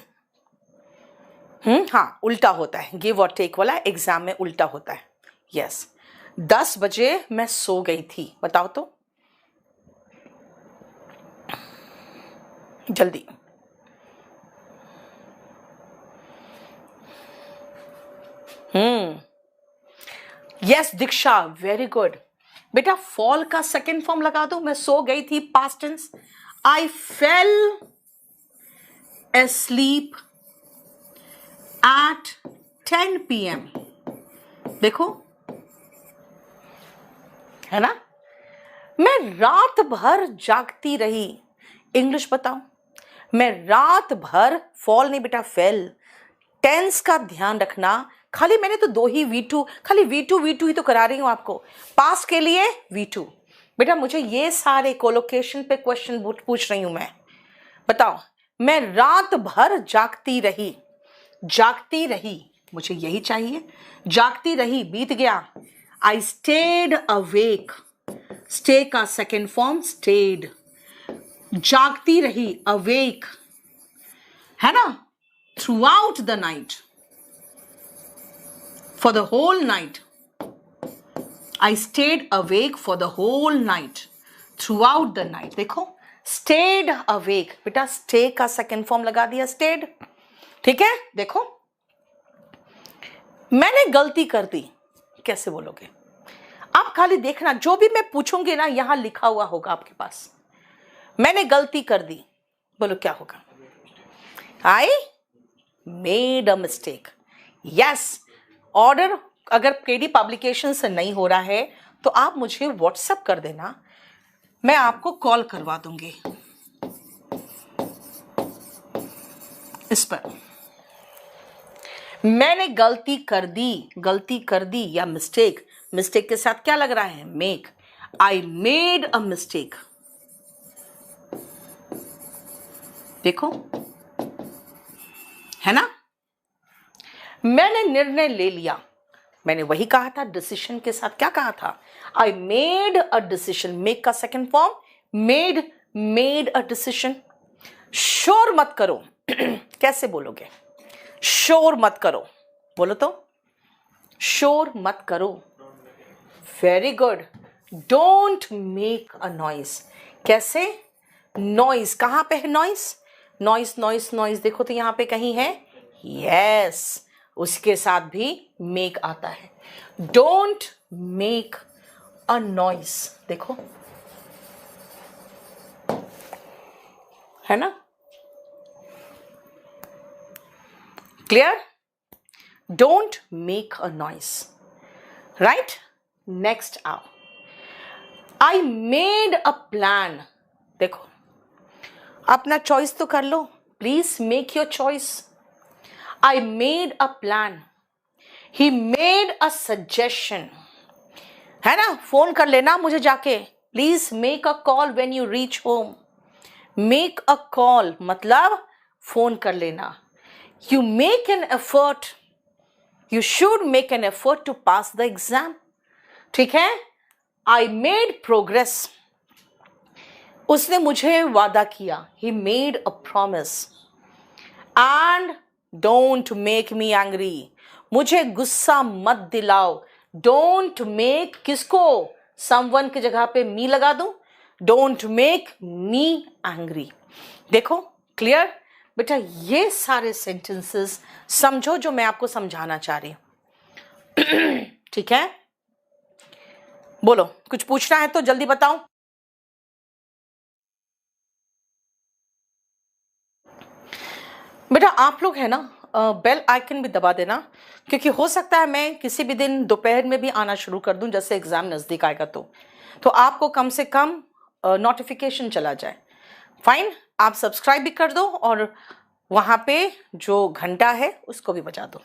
Speaker 1: हाँ उल्टा होता है, गिव और टेक वाला एग्जाम में उल्टा होता है। यस, 10 बजे मैं सो गई थी, बताओ तो जल्दी। यस दीक्षा, वेरी गुड बेटा। फॉल का सेकेंड फॉर्म लगा दो, मैं सो गई थी past tense, I fell asleep at 10 PM। देखो है ना, मैं रात भर जागती रही, इंग्लिश बताओ। मैं रात भर, फॉल नहीं बेटा फेल, टेंस का ध्यान रखना। खाली मैंने तो 2 ही V2, खाली V2 ही तो करा रही हूं आपको। पास्ट के लिए V2 बेटा, मुझे ये सारे कोलोकेशन पे क्वेश्चन पूछ रही हूं मैं। बताओ, मैं रात भर जागती रही, जागती रही मुझे यही चाहिए, जागती रही बीत गया। आई स्टेड अवेक, स्टे का सेकेंड फॉर्म स्टेड, जागती रही अवेक, है ना, through out the night, for the whole night. I stayed awake for the whole night, throughout the night। देखो stayed awake बेटा, stay का सेकेंड फॉर्म लगा दिया stayed, ठीक है। देखो मैंने गलती कर दी, कैसे बोलोगे आप? खाली देखना, जो भी मैं पूछूंगी ना यहां लिखा हुआ होगा आपके पास। मैंने गलती कर दी, बोलो क्या होगा? I made a mistake। Yes, order अगर केडी पब्लिकेशन से नहीं हो रहा है तो आप मुझे व्हाट्सएप कर देना, मैं आपको कॉल करवा दूंगी इस पर। मैंने गलती कर दी या मिस्टेक, मिस्टेक के साथ क्या लग रहा है, make, I made a mistake. देखो, है ना। मैंने निर्णय ले लिया, मैंने वही कहा था, डिसीजन के साथ क्या कहा था, I made a decision. Make का second form made a decision. शोर मत करो कैसे बोलोगे, शोर मत करो, बोलो तो, शोर मत करो। Very good. Don't make a noise. कैसे, नॉइस कहां पे है, नॉइस नॉइस नॉइस नॉइस, देखो तो यहां पे कहीं है, यस, उसके साथ भी मेक आता है। डोंट मेक अ नॉइस, देखो, है ना, clear. Don't make a noise, right. Next आओ, आई मेड अ प्लान। देखो, अपना चॉइस तो कर लो, please make your choice. I made a plan, he made a suggestion, है ना। फोन कर लेना मुझे जाके, please make a call when you reach home. Make a call मतलब फोन कर लेना। You make an effort, you should make an effort to pass the exam, ठीक है। आई मेड प्रोग्रेस, उसने मुझे वादा किया, he made a promise. And don't make me angry, मुझे गुस्सा मत दिलाओ। डोंट मेक किसको, समवन की जगह पे मी लगा दूं, डोंट मेक मी एंग्री। देखो, क्लियर बेटा, ये सारे सेंटेंसेस समझो जो मैं आपको समझाना चाह रही हूं ठीक है। बोलो, कुछ पूछना है तो जल्दी बताओ। बेटा आप लोग है ना, बेल आइकन भी दबा देना, क्योंकि हो सकता है मैं किसी भी दिन दोपहर में भी आना शुरू कर दूं, जैसे एग्जाम नजदीक आएगा तो आपको कम से कम नोटिफिकेशन चला जाए। फाइन, आप सब्सक्राइब भी कर दो और वहां पे जो घंटा है उसको भी बजा दो।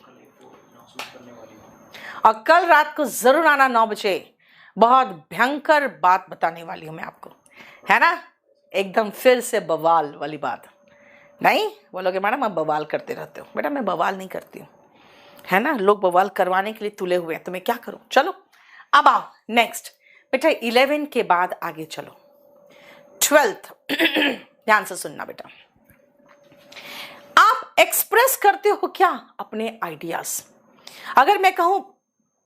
Speaker 1: और कल रात को जरूर आना 9 बजे, बहुत भयंकर बात बताने वाली हूं मैं आपको, है ना, एकदम फिर से बवाल वाली बात। नहीं बोलोगे मैडम आप बवाल करते रहते हो, बेटा मैं बवाल नहीं करती हूँ, है ना, लोग बवाल करवाने के लिए तुले हुए हैं, तो मैं क्या करूं। चलो अब आओ नेक्स्ट बेटा, 11 के बाद आगे चलो, 12th ध्यान से सुनना बेटा। आप एक्सप्रेस करते हो क्या अपने आइडियाज। अगर मैं कहूं,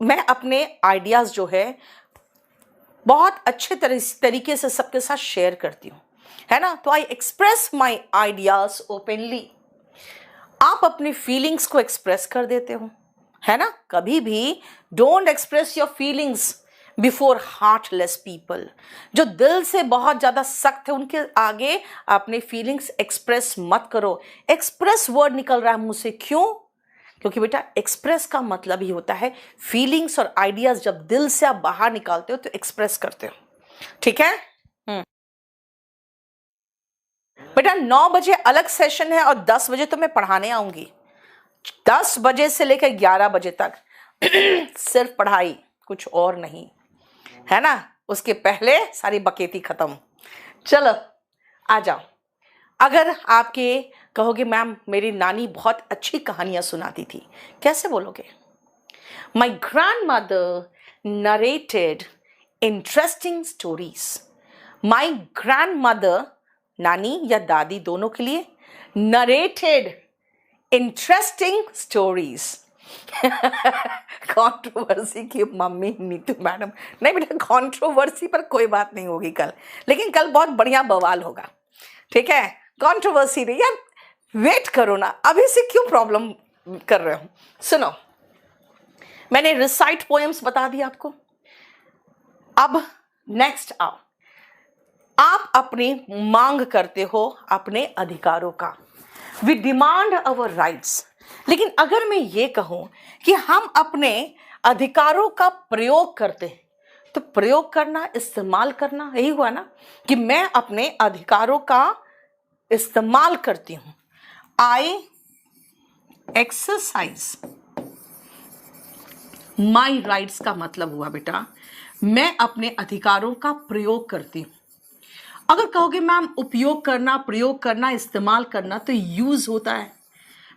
Speaker 1: मैं अपने आइडियाज जो है बहुत अच्छे तरीके से सबके साथ शेयर करती हूं, है ना, तो I express my ideas openly. आप अपनी फीलिंग्स को एक्सप्रेस कर देते हो, है ना। कभी भी don't express your feelings before heartless people. जो दिल से बहुत ज्यादा सख्त है उनके आगे अपने फीलिंग्स एक्सप्रेस मत करो। एक्सप्रेस वर्ड निकल रहा है मुंह से, क्यों, क्योंकि बेटा एक्सप्रेस का मतलब ही होता है फीलिंग्स और आइडियाज जब दिल से आप बाहर निकालते हो तो एक्सप्रेस करते हो, ठीक है। बेटा 9 बजे अलग सेशन है और 10 बजे तो मैं पढ़ाने आऊंगी, 10 बजे से लेकर 11 बजे तक सिर्फ पढ़ाई, कुछ और नहीं, है ना। उसके पहले सारी बकेती खत्म। चलो आ जाओ। अगर आपके कहोगे मैम मेरी नानी बहुत अच्छी कहानियां सुनाती थी, कैसे बोलोगे, माई ग्रैंडमदर नरेटेड इंटरेस्टिंग स्टोरीज। माई ग्रैंडमदर, नानी या दादी दोनों के लिए, नरेटेड इंटरेस्टिंग स्टोरीज। कंट्रोवर्सी की मम्मी नीतू मैडम, नहीं बेटा कंट्रोवर्सी पर कोई बात नहीं होगी कल, लेकिन कल बहुत बढ़िया बवाल होगा, ठीक है। कंट्रोवर्सी नहीं यार, वेट करो ना, अभी से क्यों प्रॉब्लम कर रहे हो। सुनो, मैंने रिसाइट पोएम्स बता दिया आपको। अब नेक्स्ट आओ, आप अपनी मांग करते हो अपने अधिकारों का, वी डिमांड अवर राइट्स। लेकिन अगर मैं ये कहूं कि हम अपने अधिकारों का प्रयोग करते हैं। तो प्रयोग करना, इस्तेमाल करना, यही हुआ ना कि मैं अपने अधिकारों का इस्तेमाल करती हूं। आई एक्सरसाइज माई राइट्स का मतलब हुआ बेटा मैं अपने अधिकारों का प्रयोग करती हूं। अगर कहोगे मैम उपयोग करना, प्रयोग करना, इस्तेमाल करना तो यूज होता है।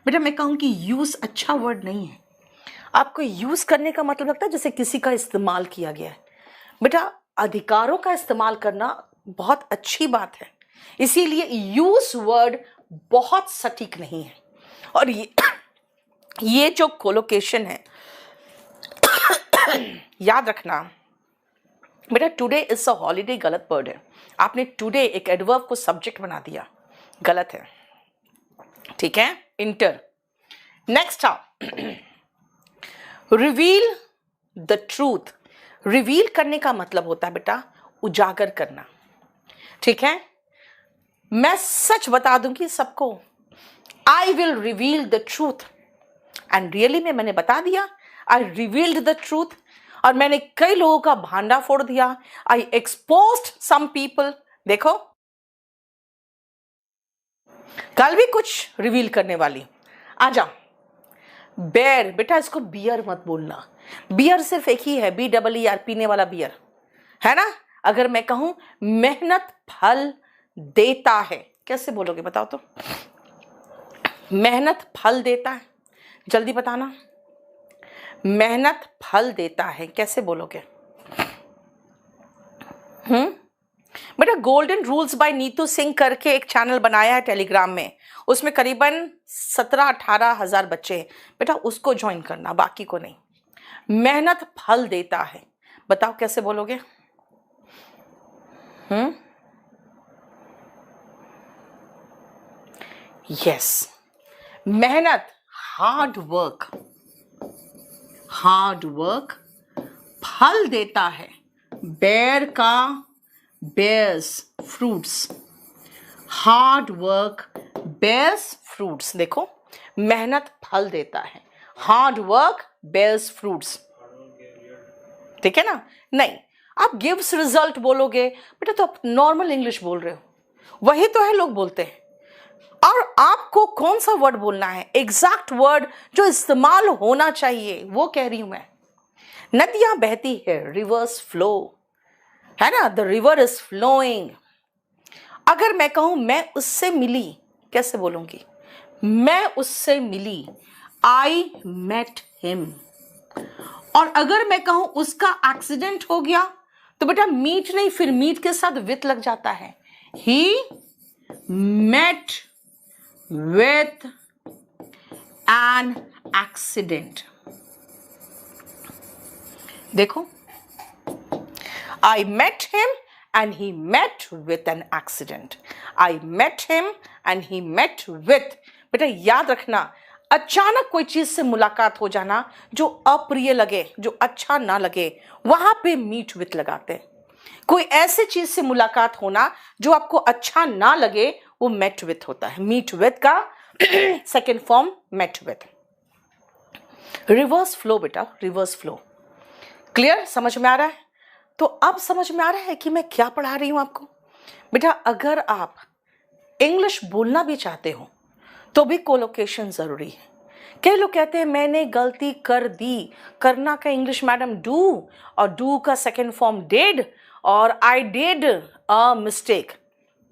Speaker 1: बेटा मैं कहूं कि यूज अच्छा वर्ड नहीं है। आपको यूज करने का मतलब लगता है जैसे किसी का इस्तेमाल किया गया है। बेटा अधिकारों का इस्तेमाल करना बहुत अच्छी बात है, इसीलिए यूज वर्ड बहुत सटीक नहीं है। और ये जो कोलोकेशन है याद रखना बेटा, टुडे इज अ हॉलीडे गलत वर्ड है। आपने टुडे एक एडवर्ब को सब्जेक्ट बना दिया, गलत है, ठीक है। इंटर नेक्स्ट आओ, रिवील द ट्रूथ। रिवील करने का मतलब होता है बेटा उजागर करना, ठीक है। मैं सच बता दूंगी सबको, I will reveal the truth, and really में मैंने बता दिया, आई रिवील्ड द ट्रूथ। और मैंने कई लोगों का भांडा फोड़ दिया, आई एक्सपोज्ड सम पीपल। देखो कल भी कुछ रिवील करने वाली। आ जाओ, बेर। बेटा इसको बियर मत बोलना, बियर सिर्फ एक ही है, BEER, पीने वाला बियर है ना। अगर मैं कहूं मेहनत फल देता है, कैसे बोलोगे बताओ तो? मेहनत फल देता है, जल्दी बताना। मेहनत फल देता है कैसे बोलोगे? बेटा golden rules by Neetu Singh करके एक चैनल बनाया है टेलीग्राम में, उसमें करीबन 17-18 हजार बच्चे हैं। बेटा उसको ज्वाइन करना, बाकी को नहीं। मेहनत फल देता है, बताओ कैसे बोलोगे? यस, मेहनत, हार्ड वर्क, हार्ड वर्क फल देता है। बेर का bears fruits, hard work bears fruits। देखो मेहनत फल देता है, hard work bears fruits, ठीक है ना। नहीं, आप gives result बोलोगे बेटा तो आप नॉर्मल इंग्लिश बोल रहे हो, वही तो है लोग बोलते हैं। और आपको कौन सा वर्ड बोलना है, एग्जैक्ट वर्ड जो इस्तेमाल होना चाहिए वो कह रही हूं मैं। नदियां बहती है, रिवर्स फ्लो है ना, द रिवर इज फ्लोइंग। अगर मैं कहूं मैं उससे मिली, कैसे बोलूंगी? मैं उससे मिली, आई मेट हिम। और अगर मैं कहूं उसका एक्सीडेंट हो गया तो बेटा मीट नहीं, फिर मीट के साथ विथ लग जाता है। He met with an accident. देखो I met him and he met with an accident. I met him and he met with। बेटा याद रखना, अचानक कोई चीज से मुलाकात हो जाना जो अप्रिय लगे, जो अच्छा ना लगे, वहां पे मीट विथ लगाते हैं। कोई ऐसी चीज से मुलाकात होना जो आपको अच्छा ना लगे, वो मेट विथ होता है। मीट विथ का second form met with. Reverse flow बेटा, रिवर्स फ्लो। क्लियर, समझ में आ रहा है? तो अब समझ में आ रहा है कि मैं क्या पढ़ा रही हूं आपको। बेटा अगर आप इंग्लिश बोलना भी चाहते हो तो भी कोलोकेशन जरूरी है। कई लोग कहते हैं मैंने गलती कर दी, करना का इंग्लिश मैडम डू, और डू का सेकेंड फॉर्म डिड, और आई डिड अ मिस्टेक,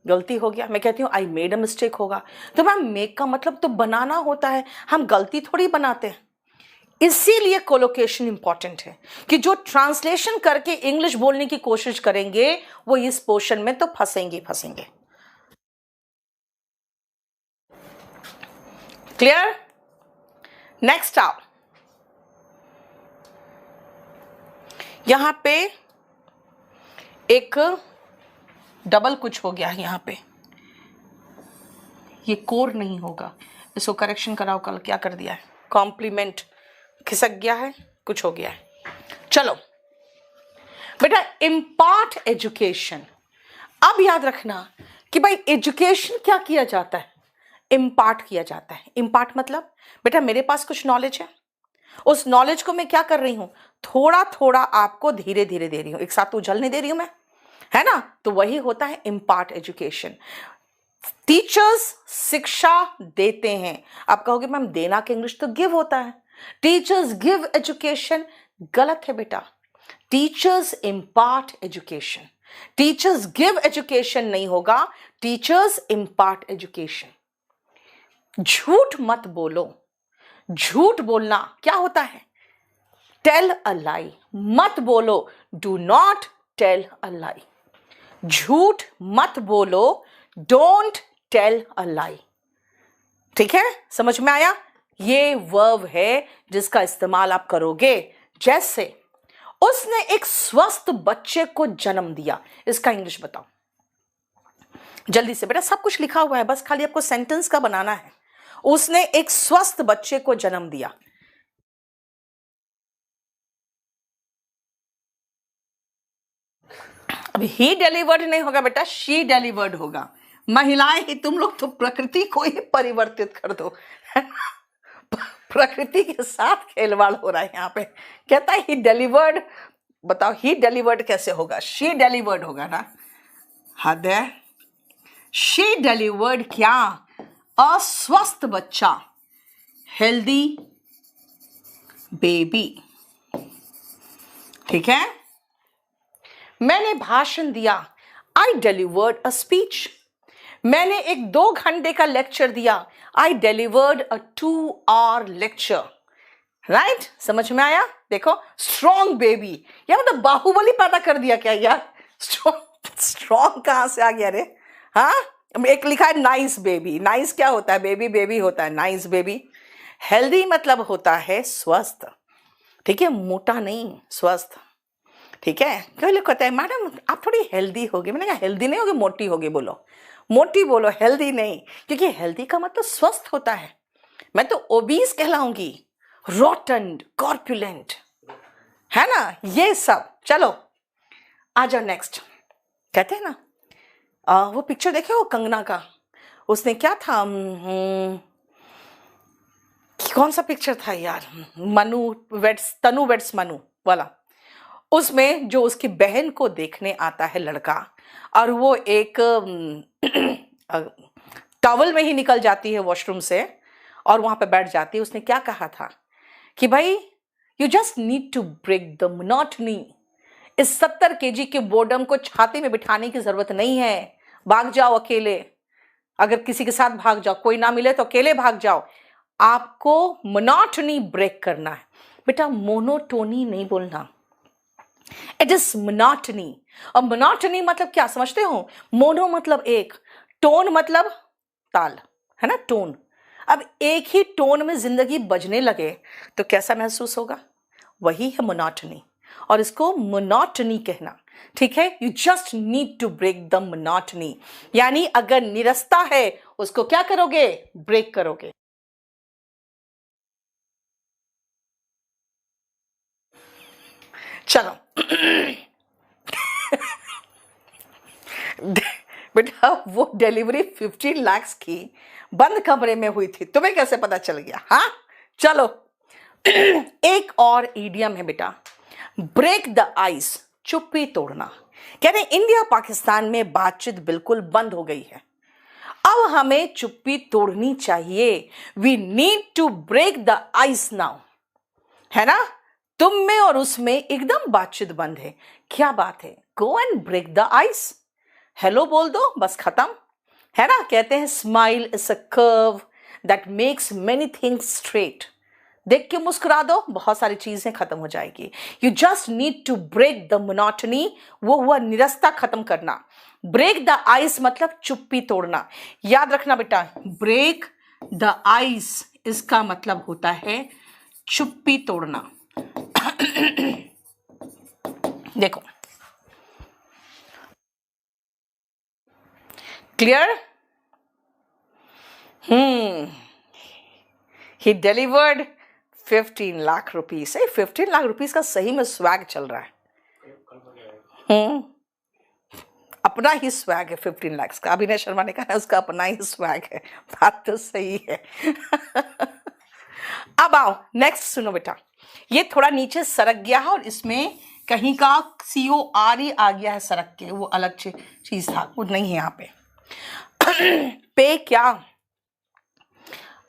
Speaker 1: गलती हो गया। मैं कहती हूँ आई मेड अ मिस्टेक होगा, तो मैम मेक का मतलब तो बनाना होता है, हम गलती थोड़ी बनाते हैं। इसीलिए कोलोकेशन इंपॉर्टेंट है कि जो ट्रांसलेशन करके इंग्लिश बोलने की कोशिश करेंगे वो इस पोर्शन में तो फंसेंगे फंसेंगे। क्लियर? नेक्स्ट आओ, यहां पे एक डबल कुछ हो गया है, यहां पे ये कोर नहीं होगा, इसको करेक्शन कराओ। कल क्या कर दिया है, कॉम्प्लीमेंट खिसक गया है, कुछ हो गया है। चलो बेटा इम्पार्ट एजुकेशन। अब याद रखना कि भाई एजुकेशन क्या किया जाता है, इम्पार्ट किया जाता है। इम्पार्ट मतलब बेटा मेरे पास कुछ नॉलेज है, उस नॉलेज को मैं क्या कर रही हूं, थोड़ा थोड़ा आपको धीरे धीरे दे रही हूं, एक साथ तो उछल नहीं दे रही हूं मैं, है ना। तो वही होता है इम्पार्ट एजुकेशन। टीचर्स शिक्षा देते हैं। आप कहोगे मैम देना के इंग्लिश तो गिव होता है। टीचर्स गिव एजुकेशन, गलत है बेटा। Teachers impart education. Teachers give education नहीं होगा, टीचर्स इम्पार्ट एजुकेशन। झूठ मत बोलो। झूठ बोलना क्या होता है, टेल अ लाई। मत बोलो, डू नॉट टेल अ लाई। झूठ मत बोलो, डोंट टेल अ लाई। ठीक है, समझ में आया। ये वर्ब है जिसका इस्तेमाल आप करोगे। जैसे उसने एक स्वस्थ बच्चे को जन्म दिया, इसका इंग्लिश बताओ जल्दी से बेटा। सब कुछ लिखा हुआ है, बस खाली आपको सेंटेंस का बनाना है। उसने एक स्वस्थ बच्चे को जन्म दिया। अब ही डिलीवर्ड नहीं होगा बेटा, शी डिलीवर्ड होगा। महिलाएं ही तुम लोग तो प्रकृति को ही परिवर्तित कर दो। प्रकृति के साथ खेलवाड़ हो रहा है यहाँ पे। कहता है ही डिलीवर्ड, बताओ ही डिलीवर्ड कैसे होगा, शी डिलीवर्ड होगा ना। हद है। शी डिलीवर्ड क्या, अस्वस्थ बच्चा, हेल्दी बेबी। ठीक है। मैंने भाषण दिया, आई डिलीवर्ड अ स्पीच। मैंने एक 2 घंटे का लेक्चर दिया, आई delivered a 2 hour lecture. Right, समझ में आया। देखो स्ट्रॉन्ग बेबी, या मतलब बाहुबली पैदा कर दिया क्या यार। स्ट्रॉन्ग कहां से आ गया रे। हाँ, एक लिखा है नाइस बेबी। नाइस क्या होता है, बेबी बेबी होता है, नाइस बेबी। हेल्दी मतलब होता है स्वस्थ। ठीक है, मोटा नहीं, स्वस्थ। ठीक है। कई लोग कहते हैं मैडम आप थोड़ी हेल्दी होगी, मैंने कहा हेल्दी नहीं होगी, मोटी होगी। बोलो मोटी, बोलो हेल्दी नहीं, क्योंकि हेल्दी का मतलब स्वस्थ होता है। मैं तो ओबीस कहलाऊंगी, रोटन, कॉर्पुलेंट, है ना ये सब। चलो आ जाओ नेक्स्ट। कहते हैं ना वो पिक्चर देखे हो कंगना का, उसने क्या था, कौन सा पिक्चर था यार, मनु वेट्स तनु वेट्स मनु वाला। उसमें जो उसकी बहन को देखने आता है लड़का, और वो एक टॉवल में ही निकल जाती है वॉशरूम से और वहां पे बैठ जाती है। उसने क्या कहा था कि भाई you just need to break the monotony. इस 70 kg के बोर्डम को छाती में बिठाने की जरूरत नहीं है। भाग जाओ अकेले, अगर किसी के साथ भाग जाओ, कोई ना मिले तो अकेले भाग जाओ। आपको मोनोटनी ब्रेक करना है बेटा, मोनोटोनी नहीं बोलना। It is monotony. और मोनोटनी मतलब क्या समझते हो, मोनो मतलब एक, टोन मतलब ताल, है ना, टोन। अब एक ही टोन में जिंदगी बजने लगे तो कैसा महसूस होगा, वही है मोनोटनी। और इसको मोनोटनी कहना। ठीक है, you just need to break the monotony. यानी अगर निरस्ता है उसको क्या करोगे, ब्रेक करोगे। चलो बेटा वो डिलीवरी 15 लाख की बंद कमरे में हुई थी, तुम्हें कैसे पता चल गया। हाँ चलो एक और ईडियम है बेटा, ब्रेक द आइस, चुप्पी तोड़ना। कहते हैं इंडिया पाकिस्तान में बातचीत बिल्कुल बंद हो गई है, अब हमें चुप्पी तोड़नी चाहिए। We need to break the ice now, है ना। तुम में और उसमें एकदम बातचीत बंद है, क्या बात है, go and break the ice. Hello बोल दो, बस खत्म, है ना। कहते हैं smile is a curve that makes many things straight. देख के मुस्कुरा दो, बहुत सारी चीजें खत्म हो जाएगी। You just need to break the monotony, वो हुआ निरस्ता खत्म करना। ब्रेक द आइस मतलब चुप्पी तोड़ना। याद रखना बेटा, ब्रेक द आइस इसका मतलब होता है चुप्पी तोड़ना। देखो clear. He delivered 15 lakh rupees. 15 lakh rupees का सही में स्वैग चल रहा है। अपना ही स्वैग है 15 लाख का। अभिनय शर्मा ने कहा उसका अपना ही स्वैग है, बात तो सही है। अब आओ नेक्स्ट सुनो बेटा, ये थोड़ा नीचे सरक गया है और इसमें कहीं का CORE आ गया है सरक के, वो अलग चीज था, वो नहीं है यहाँ पे। पे क्या,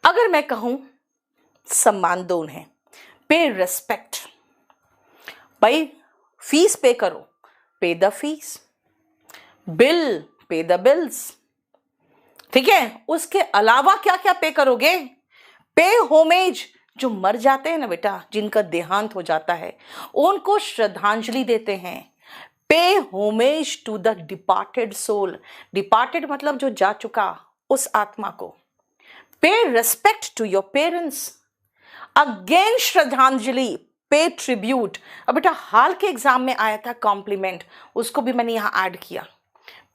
Speaker 1: अगर मैं कहूं सम्मान दो उन्हें, पे रेस्पेक्ट, भाई फीस पे करो, पे the fees, bill pay the bills, ठीक है। उसके अलावा क्या क्या पे करोगे, पे होमेज, जो मर जाते हैं ना बेटा, जिनका देहांत हो जाता है उनको श्रद्धांजलि देते हैं। Pay homage to the departed soul, departed मतलब जो जा चुका, उस आत्मा को। Pay respect to your parents, again श्रद्धांजलि, पे ट्रिब्यूट। अब बेटा हाल के एग्जाम में आया था कॉम्प्लीमेंट, उसको भी मैंने यहां ऐड किया,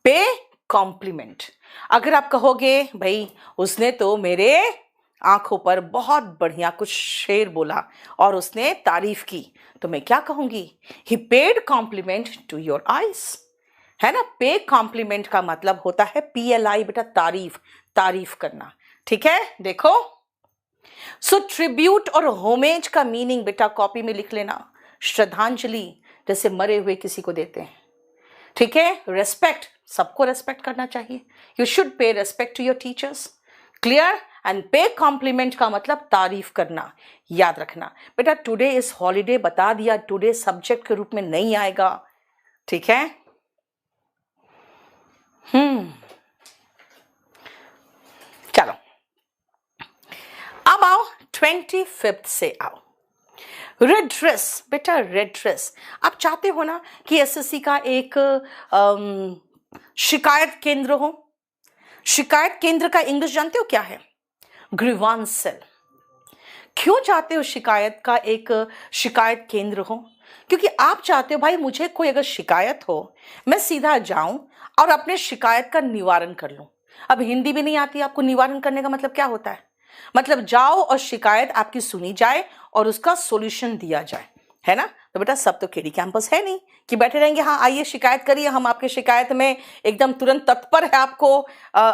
Speaker 1: पे कॉम्प्लीमेंट। अगर आप कहोगे भाई उसने तो मेरे आंखों पर बहुत बढ़िया कुछ शेर बोला और उसने तारीफ की, तो मैं क्या कहूंगी, he paid compliment to your eyes, है ना। पे कॉम्प्लीमेंट का मतलब होता है PLI बेटा, तारीफ, तारीफ करना, ठीक है। देखो सो ट्रिब्यूट और होमेज का मीनिंग बेटा कॉपी में लिख लेना, श्रद्धांजलि जैसे मरे हुए किसी को देते हैं, ठीक है। रेस्पेक्ट, सबको रेस्पेक्ट करना चाहिए, you should pay respect to your teachers, clear. And pay compliment का मतलब तारीफ करना, याद रखना बेटा। टुडे इज हॉलीडे बता दिया, टुडे सब्जेक्ट के रूप में नहीं आएगा, ठीक है। चलो अब आओ 25th से आओ, रेड्रेस बेटा, रेड्रेस। आप चाहते हो ना कि SSC का एक शिकायत केंद्र हो। शिकायत केंद्र का इंग्लिश जानते हो क्या है, ग्रीवांस सेल। क्यों चाहते हो शिकायत का एक शिकायत केंद्र हो, क्योंकि आप चाहते हो भाई मुझे कोई अगर शिकायत हो मैं सीधा जाऊं और अपने शिकायत का निवारण कर लूं। अब हिंदी भी नहीं आती आपको, निवारण करने का मतलब क्या होता है, मतलब जाओ और शिकायत आपकी सुनी जाए और उसका सॉल्यूशन दिया जाए, है ना। तो बेटा सब तो केडी कैंपस है नहीं कि बैठे रहेंगे, हाँ आइए शिकायत करिए, हम आपके शिकायत में एकदम तुरंत तत्पर है आपको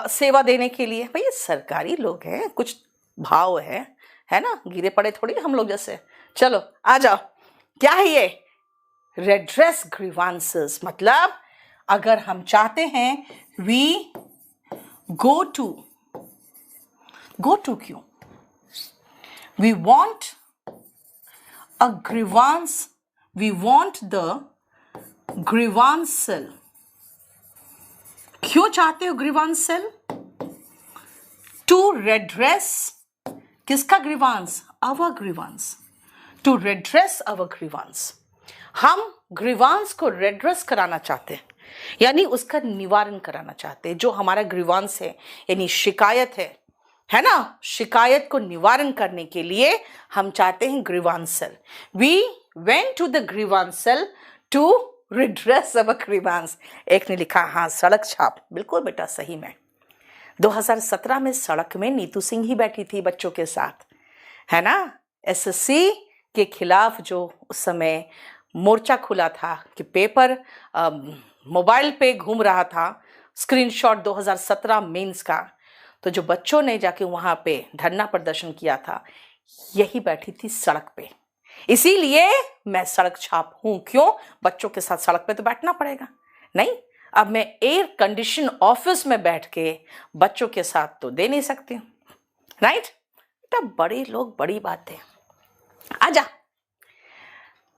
Speaker 1: सेवा देने के लिए। भाई ये सरकारी लोग हैं, कुछ भाव है ना, गिरे पड़े थोड़ी हम लोग जैसे। चलो आ जाओ, क्या है ये रेड्रेस ग्रीवांसेस, मतलब अगर हम चाहते हैं वी गो टू क्यों, we want a grievance, we want the grievance cell। क्यों चाहते हो grievance cell, to redress, किसका grievance, our grievance, to redress our grievance। हम grievance को redress कराना चाहते हैं, यानी उसका निवारण कराना चाहते हैं। जो हमारा grievance है यानी शिकायत है ना, शिकायत को निवारण करने के लिए हम चाहते हैं grievance cell. We went to the grievance cell to redress our grievance. एक ने लिखा हाँ सड़क छाप, बिल्कुल बेटा सही में 2017 में सड़क में नीतू सिंह ही बैठी थी बच्चों के साथ, है ना। SSC के खिलाफ जो उस समय मोर्चा खुला था कि पेपर मोबाइल पे घूम रहा था, स्क्रीनशॉट 2017 मेंस का, तो जो बच्चों ने जाके वहां पे धरना प्रदर्शन किया था, यही बैठी थी सड़क पे। इसीलिए मैं सड़क छाप हूं। क्यों, बच्चों के साथ सड़क पे तो बैठना पड़ेगा नहीं, अब मैं एयर कंडीशन ऑफिस में बैठ के बच्चों के साथ तो दे नहीं सकती हूँ, राइट। बेटा बड़े लोग बड़ी बात है। आजा,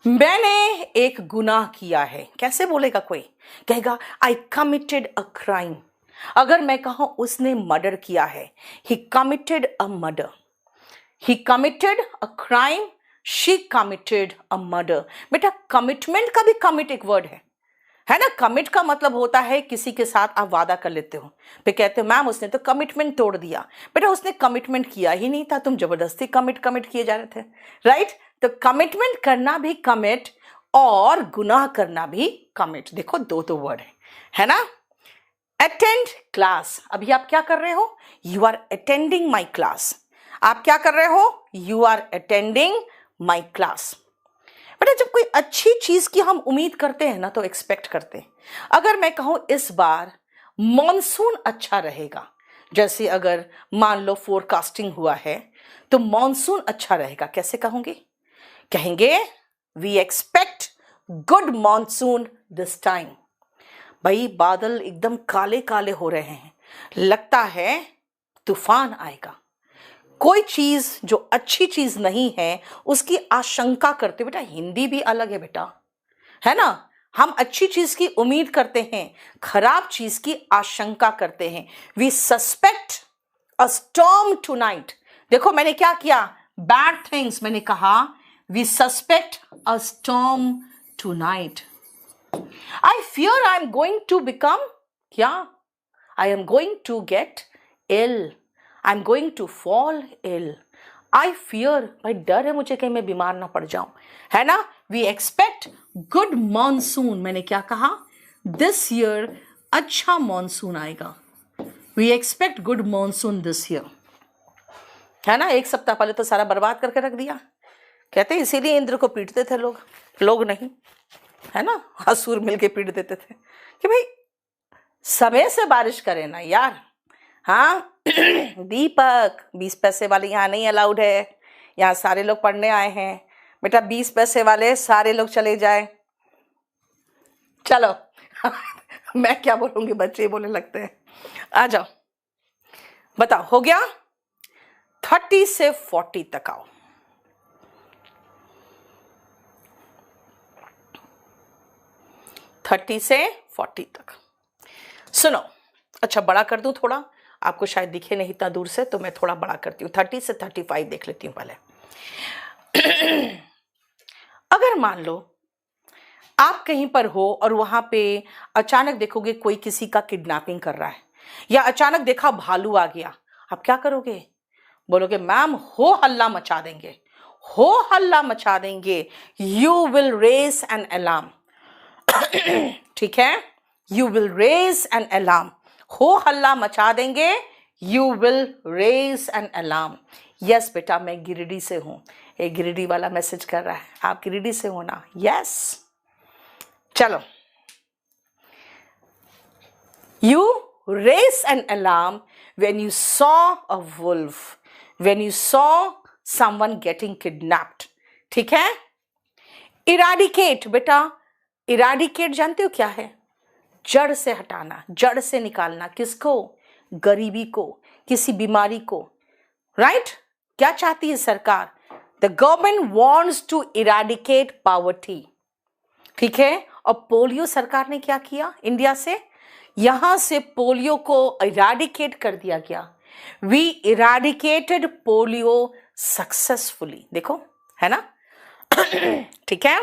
Speaker 1: मैंने एक गुनाह किया है, कैसे बोलेगा कोई, कहेगा आई कमिटेड अ क्राइम। अगर मैं कहूं उसने मर्डर किया है, he committed a murder, he committed a crime, she committed a murder. बेटा कमिटमेंट का भी कमिट एक वर्ड है ना। कमिट का मतलब होता है किसी के साथ आप वादा कर लेते हो, फिर कहते हो मैम उसने तो कमिटमेंट तोड़ दिया। बेटा उसने कमिटमेंट किया ही नहीं था, तुम जबरदस्ती कमिट किए जा रहे थे, राइट। तो कमिटमेंट करना भी कमिट और गुनाह करना भी कमिट, देखो दो तो वर्ड है ना। अटेंड क्लास, अभी आप क्या कर रहे हो, you are attending my class. आप क्या कर रहे हो, you are attending my class. बेटा जब कोई अच्छी चीज की हम उम्मीद करते हैं ना तो एक्सपेक्ट करते हैं। अगर मैं कहूं इस बार मॉनसून अच्छा रहेगा, जैसे अगर मान लो फोरकास्टिंग हुआ है तो मॉनसून अच्छा रहेगा। कैसे कहोगे? कहेंगे we expect good monsoon this time. भाई बादल एकदम काले काले हो रहे हैं, लगता है तूफान आएगा। कोई चीज जो अच्छी चीज नहीं है उसकी आशंका करते। बेटा हिंदी भी अलग है बेटा, है ना। हम अच्छी चीज की उम्मीद करते हैं, खराब चीज की आशंका करते हैं। We suspect a storm tonight. देखो मैंने क्या किया, बैड थिंग्स मैंने कहा। We suspect a storm tonight. I fear I am going to become, क्या, I am going to get ill, I am going to fall ill. I fear, भाई डर है मुझे कहीं मैं बीमार ना पड़ जाऊं, है ना। वी एक्सपेक्ट गुड मॉनसून, मैंने क्या कहा, दिस ईयर अच्छा मॉनसून आएगा। We expect good monsoon this year, है ना। एक सप्ताह पहले तो सारा बर्बाद करके रख दिया। कहते हैं इसीलिए इंद्र को पीटते थे लोग, लोग नहीं, है ना, असुर मिलके पीट देते थे कि भाई समय से बारिश करे ना यार। हाँ दीपक 20 पैसे वाले यहाँ नहीं अलाउड है, यहाँ सारे लोग पढ़ने आए हैं बेटा। 20 पैसे वाले सारे लोग चले जाए। चलो मैं क्या बोलूंगी, बच्चे बोलने लगते हैं। आ जाओ, बताओ हो गया। 30 से 40 तक आओ। थर्टी से 40 तक सुनो। अच्छा बड़ा कर दूं थोड़ा, आपको शायद दिखे नहीं इतना दूर से, तो मैं थोड़ा बड़ा करती हूँ। 30 से 35 देख लेती हूँ पहले। अगर मान लो आप कहीं पर हो और वहां पे अचानक देखोगे कोई किसी का किडनैपिंग कर रहा है, या अचानक देखा भालू आ गया, आप क्या करोगे? बोलोगे मैम हो हल्ला मचा देंगे, हो हल्ला मचा देंगे। You will raise an alarm. ठीक है, you will raise an alarm. हो हल्ला मचा देंगे, you will raise an alarm. Yes बेटा मैं गिरिडीह से हूं। एक गिरिडीह वाला मैसेज कर रहा है, आप गिरिडीह से हो ना? यस। चलो, you raise an alarm when you saw a wolf, when you saw someone getting kidnapped। ठीक है। इराडिकेट, बेटा इराडिकेट जानते हो क्या है? जड़ से हटाना, जड़ से निकालना। किसको? गरीबी को, किसी बीमारी को। राइट? क्या चाहती है सरकार? The government wants to eradicate poverty. ठीक है। और पोलियो सरकार ने क्या किया? इंडिया से, यहां से पोलियो को इराडिकेट कर दिया गया। We eradicated polio successfully. देखो, है ना। ठीक है,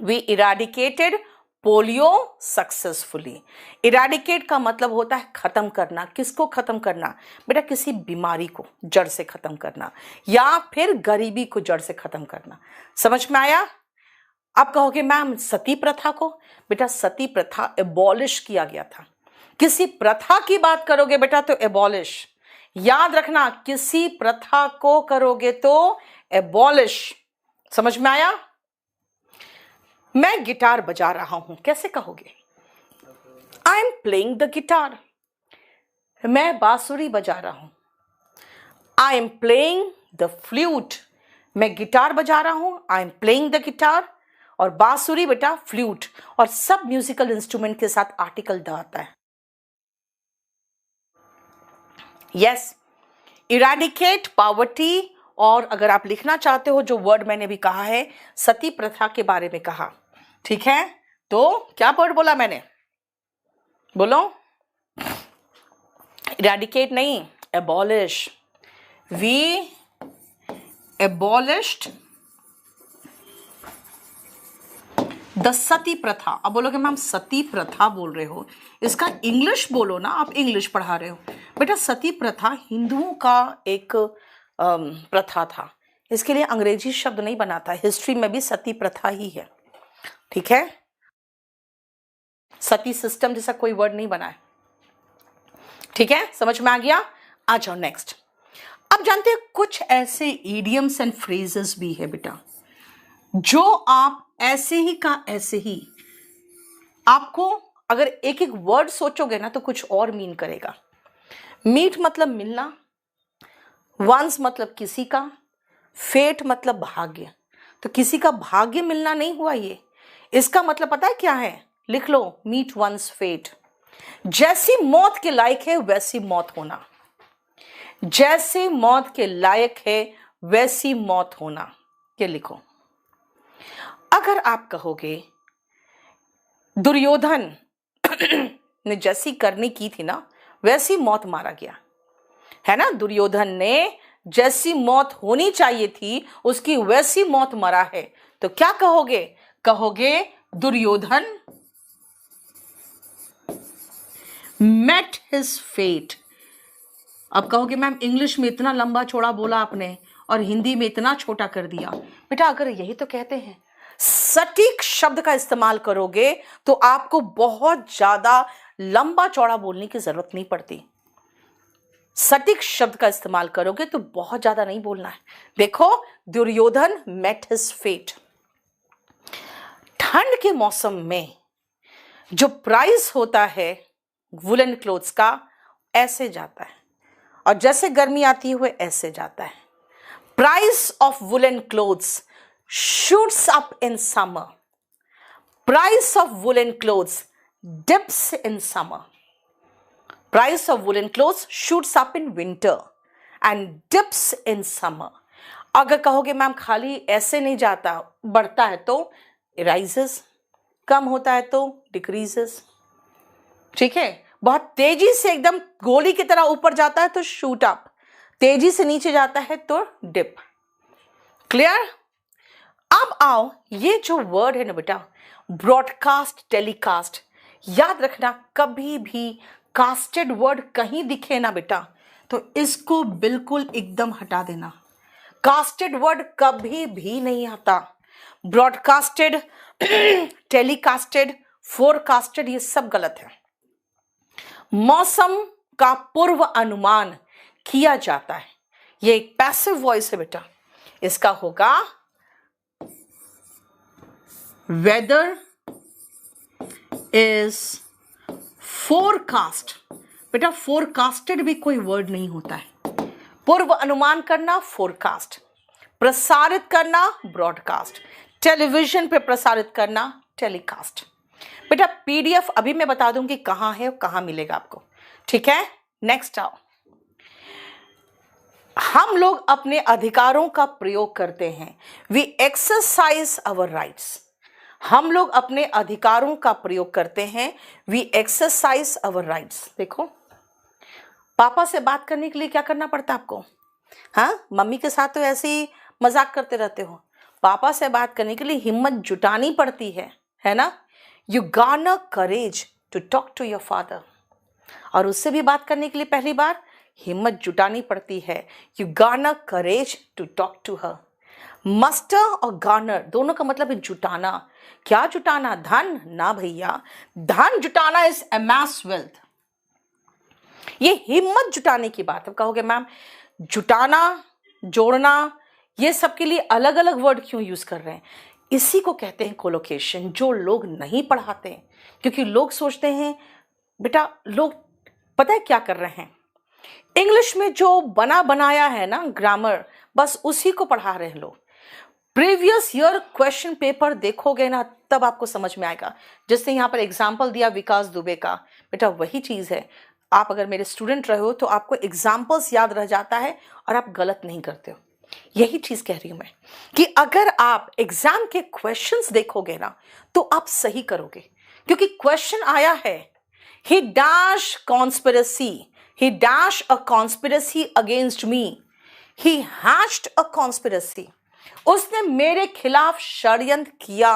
Speaker 1: we eradicated polio successfully. Eradicate का मतलब होता है खत्म करना। किसको खत्म करना? बेटा किसी बीमारी को जड़ से खत्म करना, या फिर गरीबी को जड़ से खत्म करना। समझ में आया? आप कहोगे मैम सती प्रथा को? बेटा सती प्रथा एबॉलिश किया गया था। किसी प्रथा की बात करोगे बेटा तो एबॉलिश, याद रखना, किसी प्रथा को करोगे तो एबॉलिश। समझ में आया? मैं गिटार बजा रहा हूं, कैसे कहोगे? I am playing the guitar. मैं बांसुरी बजा रहा हूं, I am playing the flute. मैं गिटार बजा रहा हूं, I am playing the guitar. और बांसुरी बेटा फ्लूट, और सब म्यूजिकल इंस्ट्रूमेंट के साथ आर्टिकल द आता है। Yes, eradicate poverty. और अगर आप लिखना चाहते हो जो वर्ड मैंने भी कहा है, सती प्रथा के बारे में कहा। ठीक है, तो क्या वर्ड बोला मैंने? बोलो। इराडिकेट नहीं, एबॉलिश। वी एबॉलिश्ड द सती प्रथा। अब बोलोगे मैम सती प्रथा बोल रहे हो, इसका इंग्लिश बोलो ना, आप इंग्लिश पढ़ा रहे हो। बेटा सती प्रथा हिंदुओं का एक प्रथा था, इसके लिए अंग्रेजी शब्द नहीं बना था। हिस्ट्री में भी सती प्रथा ही है। ठीक है, सती सिस्टम जैसा कोई वर्ड नहीं बना है। ठीक है, समझ में आ गया? आ जाओ नेक्स्ट। अब जानते हैं कुछ ऐसे इडियम्स एंड फ्रेजेस भी है बेटा, जो आप ऐसे ही का ऐसे ही, आपको अगर एक एक वर्ड सोचोगे ना तो कुछ और मीन करेगा। मीट मतलब मिलना, वंस मतलब किसी का, फेट मतलब भाग्य। तो किसी का भाग्य मिलना नहीं हुआ ये, इसका मतलब पता है क्या है? लिख लो, मीट वंस फेट। जैसी मौत के लायक है वैसी मौत होना, जैसे मौत के लायक है वैसी मौत होना, ये लिखो। अगर आप कहोगे दुर्योधन ने जैसी करनी की थी ना वैसी मौत मारा गया, है ना, दुर्योधन ने जैसी मौत होनी चाहिए थी उसकी वैसी मौत मरा है, तो क्या कहोगे? कहोगे दुर्योधन met his fate। अब कहोगे मैम इंग्लिश में इतना लंबा चौड़ा बोला आपने और हिंदी में इतना छोटा कर दिया। बेटा अगर यही तो कहते हैं, सटीक शब्द का इस्तेमाल करोगे तो आपको बहुत ज्यादा लंबा चौड़ा बोलने की जरूरत नहीं पड़ती। सटीक शब्द का इस्तेमाल करोगे तो बहुत ज्यादा नहीं बोलना है। देखो, दुर्योधन met his fate। ठंड के मौसम में जो प्राइस होता है वुलन क्लोथ्स का ऐसे जाता है, और जैसे गर्मी आती हुए ऐसे जाता है। Price of woollen clothes shoots up in summer, price of woollen clothes dips in summer, price of woollen clothes shoots up in winter and dips in summer. अगर कहोगे मैम खाली ऐसे नहीं जाता, बढ़ता है तो राइजेस, कम होता है तो डिक्रीजेस, ठीक है। बहुत तेजी से एकदम गोली की तरह ऊपर जाता है तो शूट अप, तेजी से नीचे जाता है तो डिप। क्लियर? अब आओ, ये जो वर्ड है ना बेटा, ब्रॉडकास्ट, टेलीकास्ट, याद रखना कभी भी कास्टेड वर्ड कहीं दिखे ना बेटा तो इसको बिल्कुल एकदम हटा देना। कास्टेड वर्ड कभी भी नहीं आता। ब्रॉडकास्टेड, टेलीकास्टेड, फोरकास्टेड, ये सब गलत है। मौसम का पूर्व अनुमान किया जाता है, ये एक पैसिव वॉइस है बेटा। इसका होगा वेदर इज फोरकास्ट। बेटा फोरकास्टेड भी कोई वर्ड नहीं होता है। पूर्व अनुमान करना फोरकास्ट, प्रसारित करना ब्रॉडकास्ट, टेलीविजन पे प्रसारित करना टेलीकास्ट। बेटा पीडीएफ अभी मैं बता दूंगी कहां है और कहां मिलेगा आपको, ठीक है। नेक्स्ट आओ, हम लोग अपने अधिकारों का प्रयोग करते हैं। We exercise our rights. हम लोग अपने अधिकारों का प्रयोग करते हैं। We exercise our rights. देखो, पापा से बात करने के लिए क्या करना पड़ता है आपको? हाँ, मम्मी के साथ तो ऐसे ही मजाक करते रहते हो। पापा से बात करने के लिए हिम्मत जुटानी पड़ती है ना। You garner courage to talk to your father. और उससे भी बात करने के लिए पहली बार हिम्मत जुटानी पड़ती है। You garner courage to talk to her. Muster और गार्नर दोनों का मतलब है जुटाना। क्या जुटाना? धन? ना भैया, धन जुटाना इज अमास वेल्थ। ये हिम्मत जुटाने की बात। अब कहोगे मैम जुटाना, जोड़ना, ये सब के लिए अलग अलग वर्ड क्यों यूज कर रहे हैं? इसी को कहते हैं कोलोकेशन, जो लोग नहीं पढ़ाते हैं। क्योंकि लोग सोचते हैं बेटा, लोग पता है क्या कर रहे हैं, इंग्लिश में जो बना बनाया है ना ग्रामर, बस उसी को पढ़ा रहे हैं लोग। प्रीवियस ईयर क्वेश्चन पेपर देखोगे ना तब आपको समझ में आएगा। जिसने यहाँ पर एग्जाम्पल दिया विकास दुबे का, बेटा वही चीज है। आप अगर मेरे स्टूडेंट रहे हो तो आपको एग्जाम्पल्स याद रह जाता है और आप गलत नहीं करते हो। यही चीज कह रही हूं मैं कि अगर आप एग्जाम के क्वेश्चंस देखोगे ना तो आप सही करोगे। क्योंकि क्वेश्चन आया है, ही dash conspiracy, he dash a conspiracy against me, he hatched a conspiracy. उसने मेरे खिलाफ षड्यंत्र किया।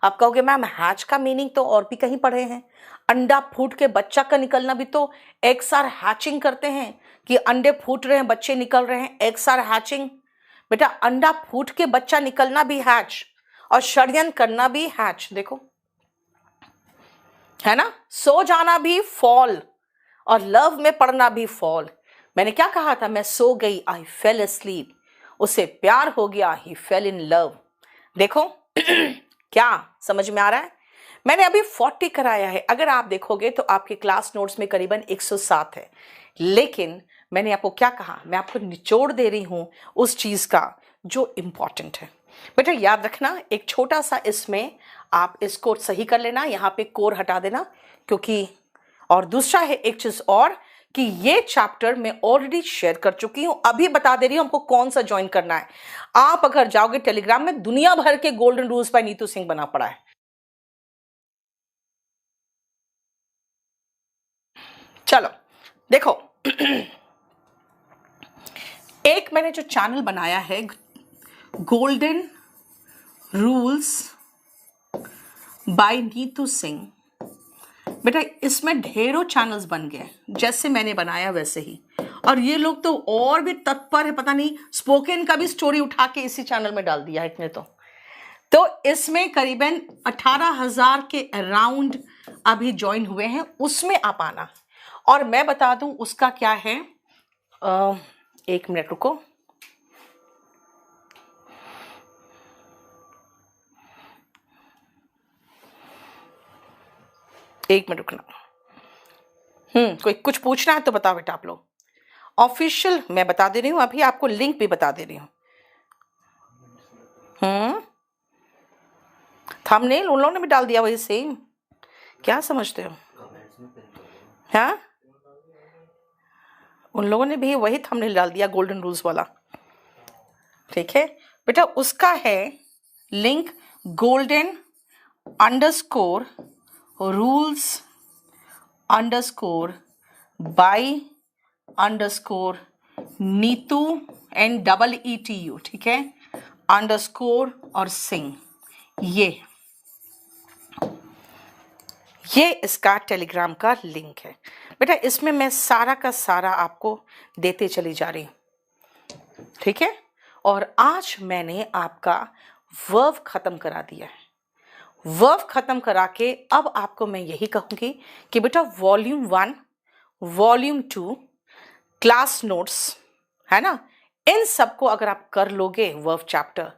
Speaker 1: आप कहोगे मैम हैच का मीनिंग तो और भी कहीं पढ़े हैं। अंडा फूट के बच्चा का निकलना भी तो एग्स आर हैचिंग करते हैं, कि अंडे फूट रहे हैं बच्चे निकल रहे हैं, एग्स आर हैचिंग। बेटा अंडा फूट के बच्चा निकलना भी हैच और षड्यंत्र करना भी हैच। देखो, है ना। सो जाना भी फॉल और लव में पड़ना भी फॉल। मैंने क्या कहा था? मैं सो गई, आई फेल अस्लीप। उसे प्यार हो गया, ही फेल इन लव। देखो क्या समझ में आ रहा है? मैंने अभी 40 कराया है। अगर आप देखोगे तो आपके क्लास नोट्स में करीबन 107 है, लेकिन मैंने आपको क्या कहा, मैं आपको निचोड़ दे रही हूं उस चीज का जो इंपॉर्टेंट है। बेटा याद रखना, एक छोटा सा इसमें आप इसको सही कर लेना, यहां पे कोर हटा देना, क्योंकि और दूसरा है एक चीज और कि ये चैप्टर मैं ऑलरेडी शेयर कर चुकी हूं, अभी बता दे रही हूं हमको कौन सा ज्वाइन करना है। आप अगर जाओगे टेलीग्राम में, दुनिया भर के golden rules by Neetu Singh बना पड़ा है। चलो देखो, एक मैंने जो चैनल बनाया है golden rules by Neetu Singh, बेटा इसमें ढेरों चैनल्स बन गए, जैसे मैंने बनाया वैसे ही। और ये लोग तो और भी तत्पर है, पता नहीं स्पोकन का भी स्टोरी उठा के इसी चैनल में डाल दिया है इतने तो इसमें करीबन 18,000 के अराउंड अभी ज्वाइन हुए हैं, उसमें आप आना। और मैं बता दूं उसका क्या है, एक मिनट रुको, एक मिनट रुकना। कोई कुछ पूछना है तो बताओ बेटा आप लोग। ऑफिशियल मैं बता दे रही हूँ, अभी आपको लिंक भी बता दे रही हूँ। थंबनेल उन लोगों ने भी डाल दिया वही सेम, क्या समझते हो? हाँ, उन लोगों ने भी वही थंबनेल डाल दिया गोल्डन रूल्स वाला। ठीक है बेटा, उसका है link golden underscore rules underscore by underscore Neetu NEETU, ठीक है, अंडरस्कोर और सिंह। ये इसका टेलीग्राम का लिंक है बेटा। इसमें मैं सारा का सारा आपको देते चली जा रही हूं, ठीक है। और आज मैंने आपका वर्ब खत्म करा दिया है। वर्ब खत्म करा के अब आपको मैं यही कहूंगी कि बेटा वॉल्यूम 1, वॉल्यूम 2, क्लास नोट्स है ना, इन सबको अगर आप कर लोगे वर्ब चैप्टर,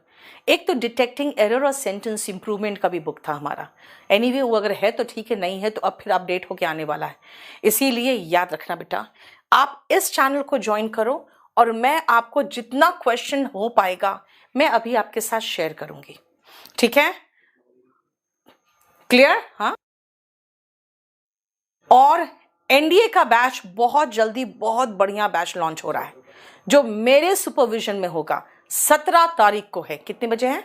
Speaker 1: एक तो डिटेक्टिंग एरर और सेंटेंस इंप्रूवमेंट का भी बुक था हमारा। एनीवे वो अगर है तो ठीक है, नहीं है तो अब फिर अपडेट होके आने वाला है। इसीलिए याद रखना बेटा, आप इस चैनल को ज्वाइन करो और मैं आपको जितना क्वेश्चन हो पाएगा मैं अभी आपके साथ शेयर करूंगी, ठीक है, क्लियर? हाँ, और एनडीए का बैच बहुत जल्दी, बहुत बढ़िया बैच लॉन्च हो रहा है जो मेरे सुपरविजन में होगा। 17 तारीख को है, कितने बजे है?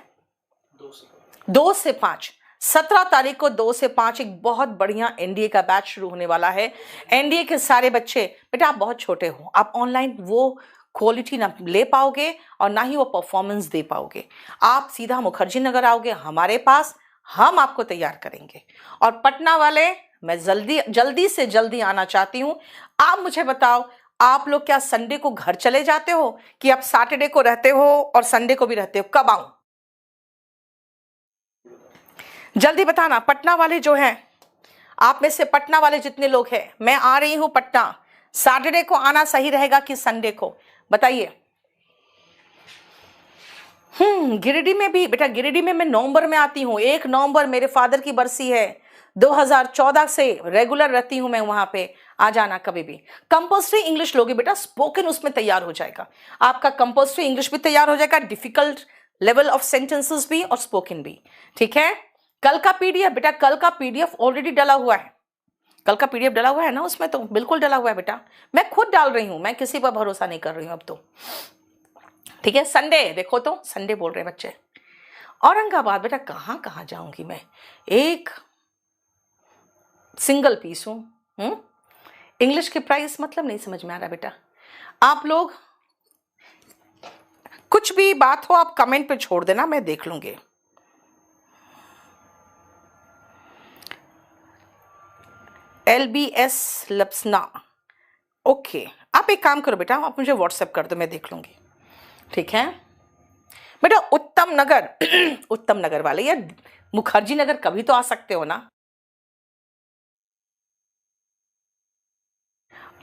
Speaker 1: 2 से 5। 17 तारीख को 2 से 5 एक बहुत बढ़िया एनडीए का बैच शुरू होने वाला है। एनडीए के सारे बच्चे, बेटा आप बहुत छोटे हो, आप ऑनलाइन वो क्वालिटी ना ले पाओगे और ना ही वो परफॉर्मेंस दे पाओगे। आप सीधा मुखर्जी नगर आओगे हमारे पास, हम आपको तैयार करेंगे। और पटना वाले, मैं जल्दी से जल्दी आना चाहती हूं। आप मुझे बताओ, आप लोग क्या संडे को घर चले जाते हो कि आप सैटरडे को रहते हो और संडे को भी रहते हो? कब आऊं जल्दी बताना। पटना वाले जो हैं, आप में से पटना वाले जितने लोग हैं, मैं आ रही हूं पटना, सैटरडे को आना सही रहेगा कि संडे को, बताइए। गिरिडीह में भी बेटा, गिरिडीह में मैं नवंबर में आती हूँ। 1 नवंबर मेरे फादर की बरसी है। 2014 से रेगुलर रहती हूं मैं वहां पे, आ जाना कभी भी। कंपल्सरी इंग्लिश लोगे बेटा, स्पोकन उसमें तैयार हो जाएगा आपका, कंपल्सरी इंग्लिश भी तैयार हो जाएगा, डिफिकल्ट लेवल ऑफ सेंटेंसेस भी और स्पोकन भी, ठीक है। कल का पीडीएफ बेटा, कल का पीडीएफ ऑलरेडी डला हुआ है। कल का पीडीएफ डला हुआ है ना, उसमें तो बिल्कुल डला हुआ है बेटा, मैं खुद डाल रही हूं, मैं किसी पर भरोसा नहीं कर रही हूं अब तो, ठीक है। संडे देखो तो, संडे बोल रहे बच्चे। औरंगाबाद बेटा कहां कहां जाऊंगी मैं, एक सिंगल पीस हूं। इंग्लिश के प्राइस मतलब नहीं समझ में आ रहा बेटा। आप लोग कुछ भी बात हो आप कमेंट पे छोड़ देना, मैं देख लूंगी। LBS लप्सना, ओके। आप एक काम करो बेटा, आप मुझे व्हाट्सएप कर दो, मैं देख लूंगी, ठीक है बेटा। उत्तम नगर उत्तम नगर वाले यार, मुखर्जी नगर कभी तो आ सकते हो ना।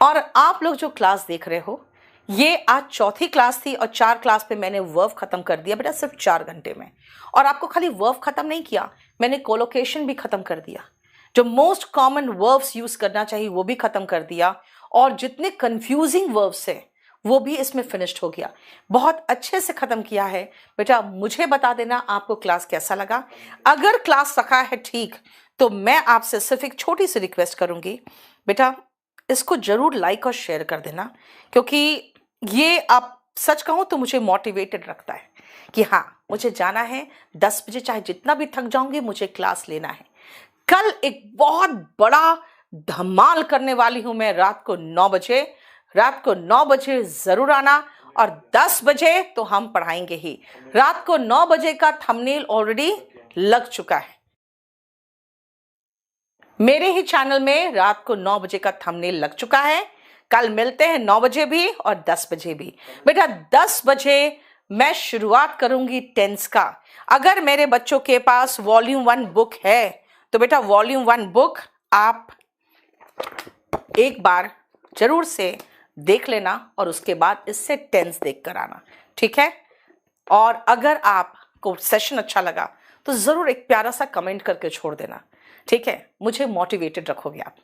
Speaker 1: और आप लोग जो क्लास देख रहे हो, ये आज चौथी क्लास थी और 4 क्लास पे मैंने वर्ब खत्म कर दिया बेटा, सिर्फ 4 घंटे में। और आपको खाली वर्ब खत्म नहीं किया, मैंने कोलोकेशन भी खत्म कर दिया, जो मोस्ट कॉमन वर्ब्स यूज करना चाहिए वो भी खत्म कर दिया। और जितने कंफ्यूजिंग वर्ब्स है वो भी इसमें फिनिश्ड हो गया। बहुत अच्छे से खत्म किया है बेटा। मुझे बता देना आपको क्लास कैसा लगा। अगर क्लास रखा है ठीक, तो मैं आपसे सिर्फ एक छोटी सी रिक्वेस्ट करूंगी बेटा, इसको जरूर लाइक और शेयर कर देना, क्योंकि ये आप सच कहूं तो मुझे मोटिवेटेड रखता है कि हाँ मुझे जाना है 10 बजे, चाहे जितना भी थक जाऊंगी मुझे क्लास लेना है। कल एक बहुत बड़ा धमाल करने वाली हूं मैं रात को 9 बजे। रात को 9 बजे जरूर आना, और 10 बजे तो हम पढ़ाएंगे ही। रात को 9 बजे का थंबनेल ऑलरेडी लग चुका है मेरे ही चैनल में। रात को 9 बजे का थंबनेल लग चुका है। कल मिलते हैं 9 बजे भी और 10 बजे भी। बेटा 10 बजे मैं शुरुआत करूंगी टेंस का। अगर मेरे बच्चों के पास वॉल्यूम 1 बुक है तो बेटा वॉल्यूम 1 बुक आप एक बार जरूर से देख लेना, और उसके बाद इससे टेंस देख कर आना, ठीक है। और अगर आपको सेशन अच्छा लगा तो जरूर एक प्यारा सा कमेंट करके छोड़ देना, ठीक है। मुझे मोटिवेटेड रखोगे आप।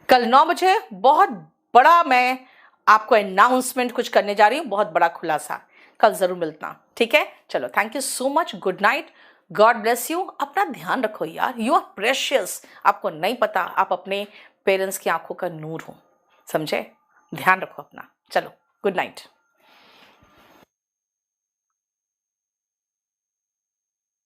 Speaker 1: कल 9 बजे बहुत बड़ा मैं आपको अनाउंसमेंट कुछ करने जा रही हूं, बहुत बड़ा खुलासा। कल जरूर मिलना, ठीक है। चलो, thank you so much, good night, God bless you. अपना ध्यान रखो यार, यू आर प्रेशियस। आपको नहीं पता आप अपने पेरेंट्स की आंखों का नूर हो, समझे। ध्यान रखो अपना। चलो, गुड नाइट।